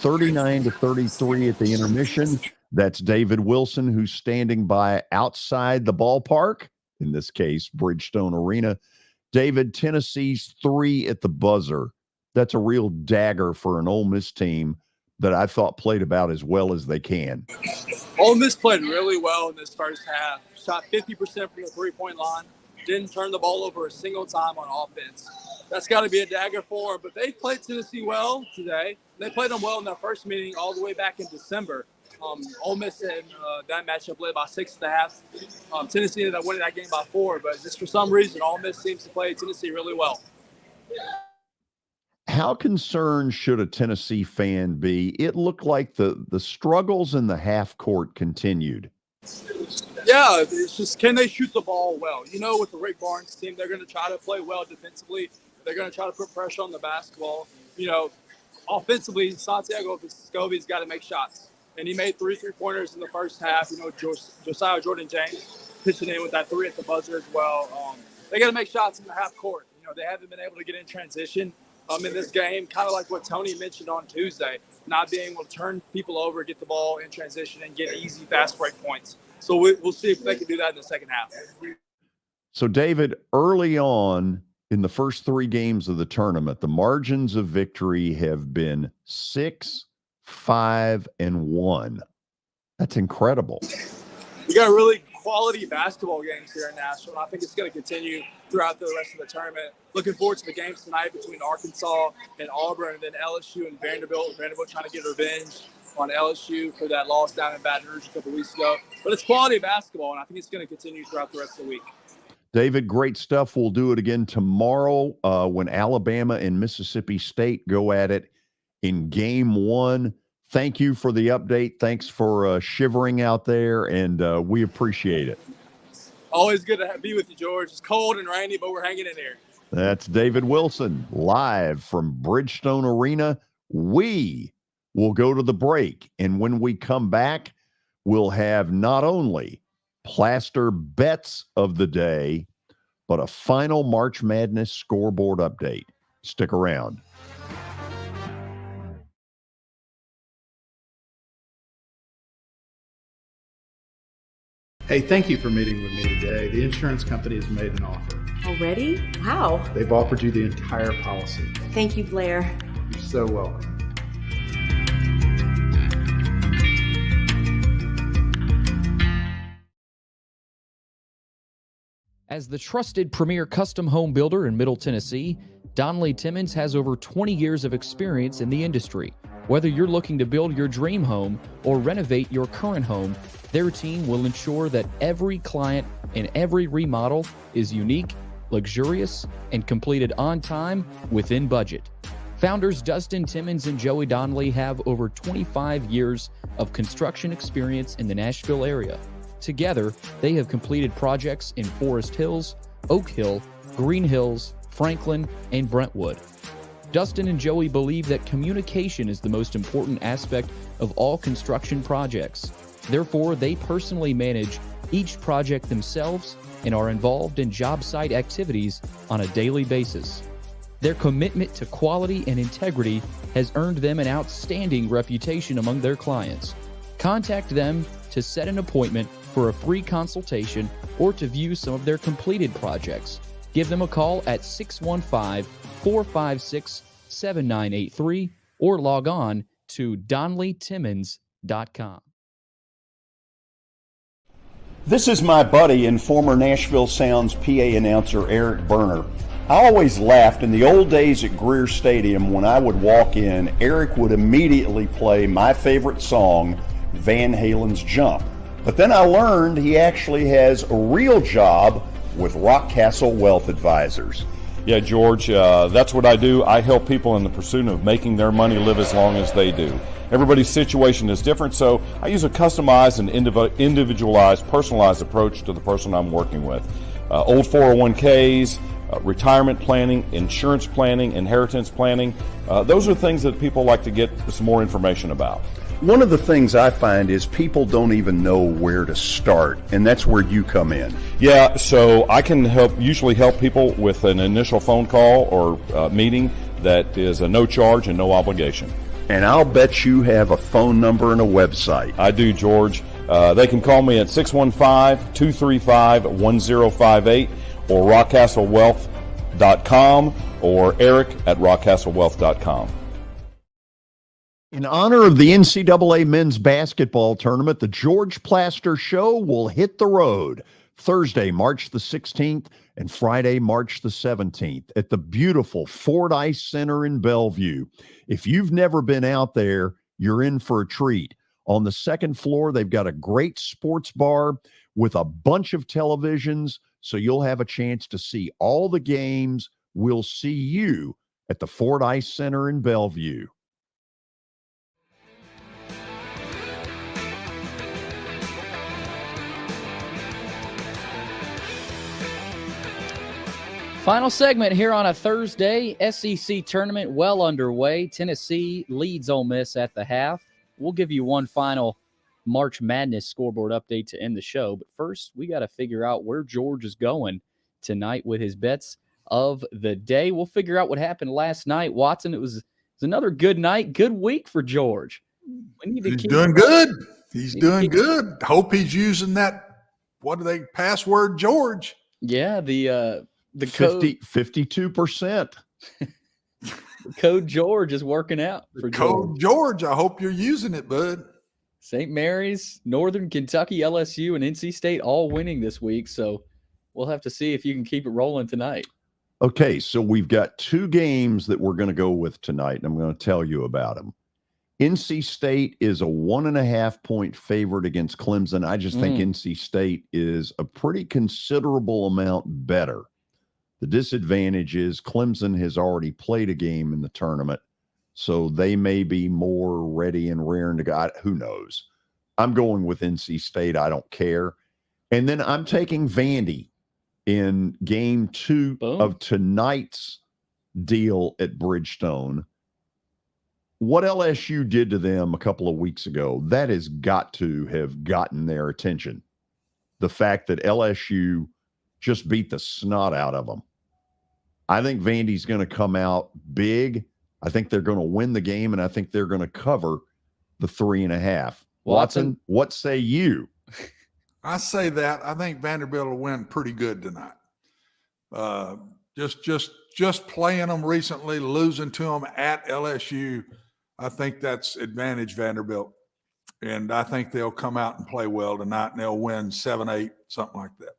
39-33 at the intermission. That's David Wilson, who's standing by outside the ballpark, in this case, Bridgestone Arena. David, Tennessee's 3 at the buzzer. That's a real dagger for an Ole Miss team that I thought played about as well as they can. Ole Miss played really well in this first half. Shot 50% from the three-point line. Didn't turn the ball over a single time on offense. That's got to be a dagger for them. But they played Tennessee well today. They played them well in their first meeting all the way back in December. Ole Miss in that matchup led by 6.5. Tennessee ended up winning that game by 4. But just for some reason, Ole Miss seems to play Tennessee really well. How concerned should a Tennessee fan be? It looked like the struggles in the half court continued. Yeah, it's just, can they shoot the ball well? With the Rick Barnes team, they're going to try to play well defensively. They're going to try to put pressure on the basketball. Offensively, Santiago Vescovi's got to make shots. And he made 3 3-pointers in the first half. Josiah Jordan-James pitching in with that 3 at the buzzer as well. They got to make shots in the half court. They haven't been able to get in transition in this game, kind of like what Tony mentioned on Tuesday, not being able to turn people over, get the ball in transition, and get easy fast break points. So we'll see if they can do that in the second half. So, David, early on in the first 3 games of the tournament, the margins of victory have been 6, 5, and 1. That's incredible. We got really quality basketball games here in Nashville, and I think it's going to continue throughout the rest of the tournament. Looking forward to the games tonight between Arkansas and Auburn, and then LSU and Vanderbilt. Vanderbilt trying to get revenge on LSU for that loss down in Baton Rouge a couple weeks ago. But it's quality basketball, and I think it's going to continue throughout the rest of the week. David, great stuff. We'll do it again tomorrow when Alabama and Mississippi State go at it in game 1. Thank you for the update. Thanks for shivering out there, and we appreciate it. Always good to be with you, George. It's cold and rainy, but we're hanging in here. That's David Wilson, live from Bridgestone Arena. We will go to the break, and when we come back, we'll have not only plaster bets of the day, but a final March Madness scoreboard update. Stick around. Hey, thank you for meeting with me today. The insurance company has made an offer. Already? Wow. They've offered you the entire policy. Thank you, Blair. You're so welcome. As the trusted premier custom home builder in Middle Tennessee, Donnelly Timmons has over 20 years of experience in the industry. Whether you're looking to build your dream home or renovate your current home, their team will ensure that every client and every remodel is unique, luxurious, and completed on time within budget. Founders Dustin Timmons and Joey Donnelly have over 25 years of construction experience in the Nashville area. Together, they have completed projects in Forest Hills, Oak Hill, Green Hills, Franklin, and Brentwood. Dustin and Joey believe that communication is the most important aspect of all construction projects. Therefore, they personally manage each project themselves and are involved in job site activities on a daily basis. Their commitment to quality and integrity has earned them an outstanding reputation among their clients. Contact them to set an appointment for a free consultation or to view some of their completed projects. Give them a call at 615-456-7983 or log on to DonnellyTimmons.com. This is my buddy and former Nashville Sounds PA announcer Eric Berner. I always laughed in the old days at Greer Stadium when I would walk in, Eric would immediately play my favorite song, Van Halen's Jump. But then I learned he actually has a real job with Rockcastle Wealth Advisors. Yeah, George, that's what I do. I help people in the pursuit of making their money live as long as they do. Everybody's situation is different, so I use a customized and individualized, personalized approach to the person I'm working with. Old 401ks, retirement planning, insurance planning, inheritance planning. Those are things that people like to get some more information about. One of the things I find is people don't even know where to start, and that's where you come in. Yeah, so I can usually help people with an initial phone call or meeting that is a no charge and no obligation. And I'll bet you have a phone number and a website. I do, George. They can call me at 615-235-1058 or rockcastlewealth.com or Eric at rockcastlewealth.com. In honor of the NCAA men's basketball tournament, the George Plaster Show will hit the road Thursday, March the 16th and Friday, March the 17th at the beautiful Fordyce Center in Bellevue. If you've never been out there, you're in for a treat. On the second floor, they've got a great sports bar with a bunch of televisions, so you'll have a chance to see all the games. We'll see you at the Fordyce Center in Bellevue. Final segment here on a Thursday. SEC tournament well underway. Tennessee leads Ole Miss at the half. We'll give you one final March Madness scoreboard update to end the show. But first, we got to figure out where George is going tonight with his bets of the day. We'll figure out what happened last night. Watson, it was another good night, good week for George. He's doing good. He's doing good. Hope he's using that, password George. Yeah, the code 52%. The code George is working out for Code George. I hope you're using it, bud. St. Mary's, Northern Kentucky, LSU, and NC State all winning this week. So we'll have to see if you can keep it rolling tonight. Okay, so we've got two games that we're going to go with tonight, and I'm going to tell you about them. NC State is a 1.5-point favorite against Clemson. I just think NC State is a pretty considerable amount better. The disadvantage is Clemson has already played a game in the tournament, so they may be more ready and raring to go. Who knows? I'm going with NC State. I don't care. And then I'm taking Vandy in game 2 of tonight's deal at Bridgestone. What LSU did to them a couple of weeks ago, that has got to have gotten their attention. The fact that LSU just beat the snot out of them. I think Vandy's going to come out big. I think they're going to win the game, and I think they're going to cover the 3.5. Watson, what say you? I say that. I think Vanderbilt will win pretty good tonight. Just playing them recently, losing to them at LSU, I think that's advantage Vanderbilt. And I think they'll come out and play well tonight, and they'll win 7-8, something like that.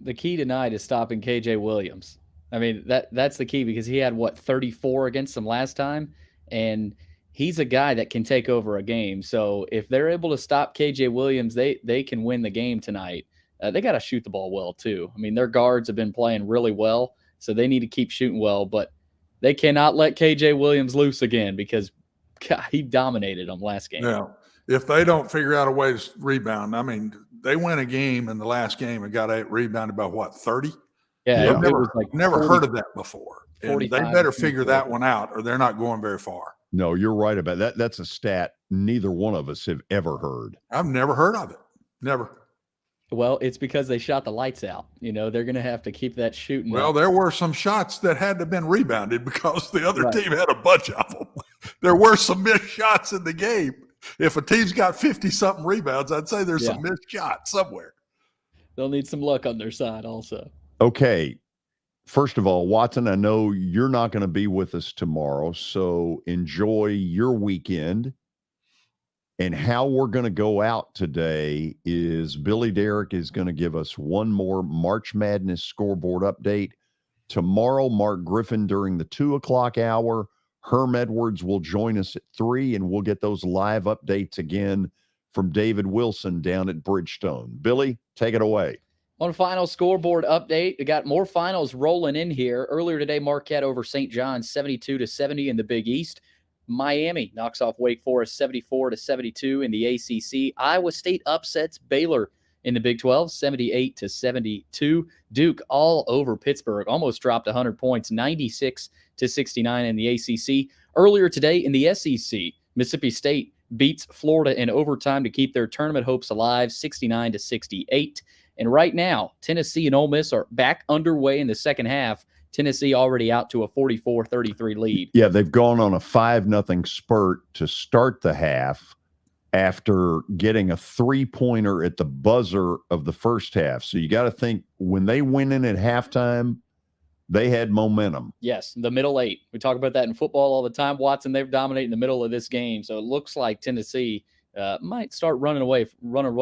The key tonight is stopping KJ Williams. I mean, that's the key, because he had 34 against them last time, and he's a guy that can take over a game. So if they're able to stop KJ Williams, they can win the game tonight. They got to shoot the ball well too. I mean, their guards have been playing really well, so they need to keep shooting well, but they cannot let KJ Williams loose again, because God, he dominated them last game. Yeah. If they don't figure out a way to rebound, I mean, they win a game in the last game and got rebounded by 30? Yeah, I've never 40, heard of that before. And they better figure that 40. one out, or they're not going very far. No, you're right about that. That's a stat neither one of us have ever heard. I've never heard of it. Never. Well, it's because they shot the lights out. You know, they're going to have to keep that shooting. Well, up. there were some shots that had to have been rebounded because the other team had a bunch of them. There were some missed shots in the game. If a team's got 50-something rebounds, I'd say there's some missed shots somewhere. They'll need some luck on their side also. Okay. First of all, Watson, I know you're not going to be with us tomorrow, so enjoy your weekend. And how we're going to go out today is Billy Derrick is going to give us one more March Madness scoreboard update. Tomorrow, Mark Griffin during the 2:00 hour. Herm Edwards will join us at 3, and we'll get those live updates again from David Wilson down at Bridgestone. Billy, take it away. On final scoreboard update, we got more finals rolling in here. Earlier today, Marquette over St. John's 72-70 in the Big East. Miami knocks off Wake Forest 74-72 in the ACC. Iowa State upsets Baylor in the Big 12 78-72. Duke all over Pittsburgh, almost dropped 100 points, 96-69 in the ACC. Earlier today in the SEC, Mississippi State beats Florida in overtime to keep their tournament hopes alive, 69-68. And right now, Tennessee and Ole Miss are back underway in the second half. Tennessee already out to a 44-33 lead. Yeah, they've gone on a 5-0 spurt to start the half after getting a 3-pointer at the buzzer of the first half. So you got to think when they went in at halftime, they had momentum. Yes, the middle 8. We talk about that in football all the time. Watson, they've dominated in the middle of this game. So it looks like Tennessee might start running away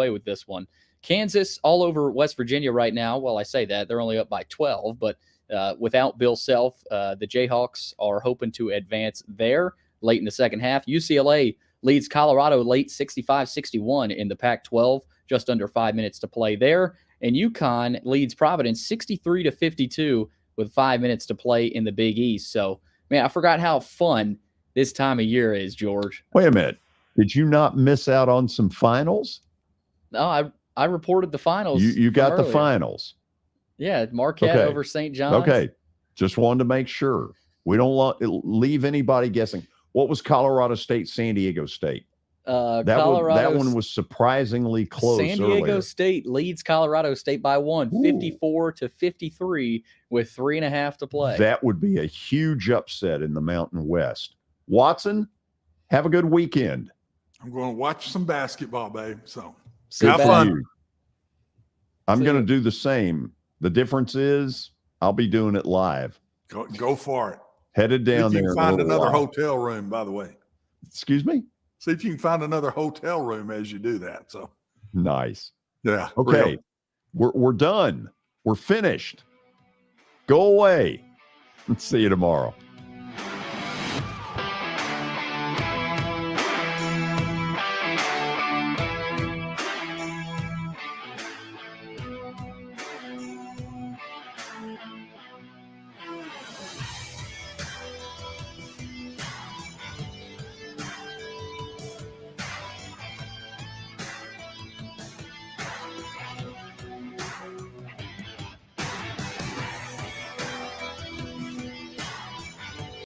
with this one. Kansas all over West Virginia right now. Well, I say that. They're only up by 12, but without Bill Self, the Jayhawks are hoping to advance there late in the second half. UCLA leads Colorado late 65-61 in the Pac-12, just under 5 minutes to play there. And UConn leads Providence 63-52 with 5 minutes to play in the Big East. So, man, I forgot how fun this time of year is, George. Wait a minute. Did you not miss out on some finals? No, I reported the finals. You got the earlier. Finals. Yeah, Marquette over St. John's. Okay, just wanted to make sure. We don't leave anybody guessing. What was Colorado State, San Diego State? That one was surprisingly close. San Diego earlier. State leads Colorado State by 54-53 with 3.5 to play. That would be a huge upset in the Mountain West. Watson, have a good weekend. I'm going to watch some basketball, babe. So have fun. I'm going to do the same. The difference is I'll be doing it live. Go for it. Headed down there. You can find another hotel room, by the way. Excuse me? See if you can find another hotel room as you do that. So nice. Yeah. Okay. We're done. We're finished. Go away. See you tomorrow.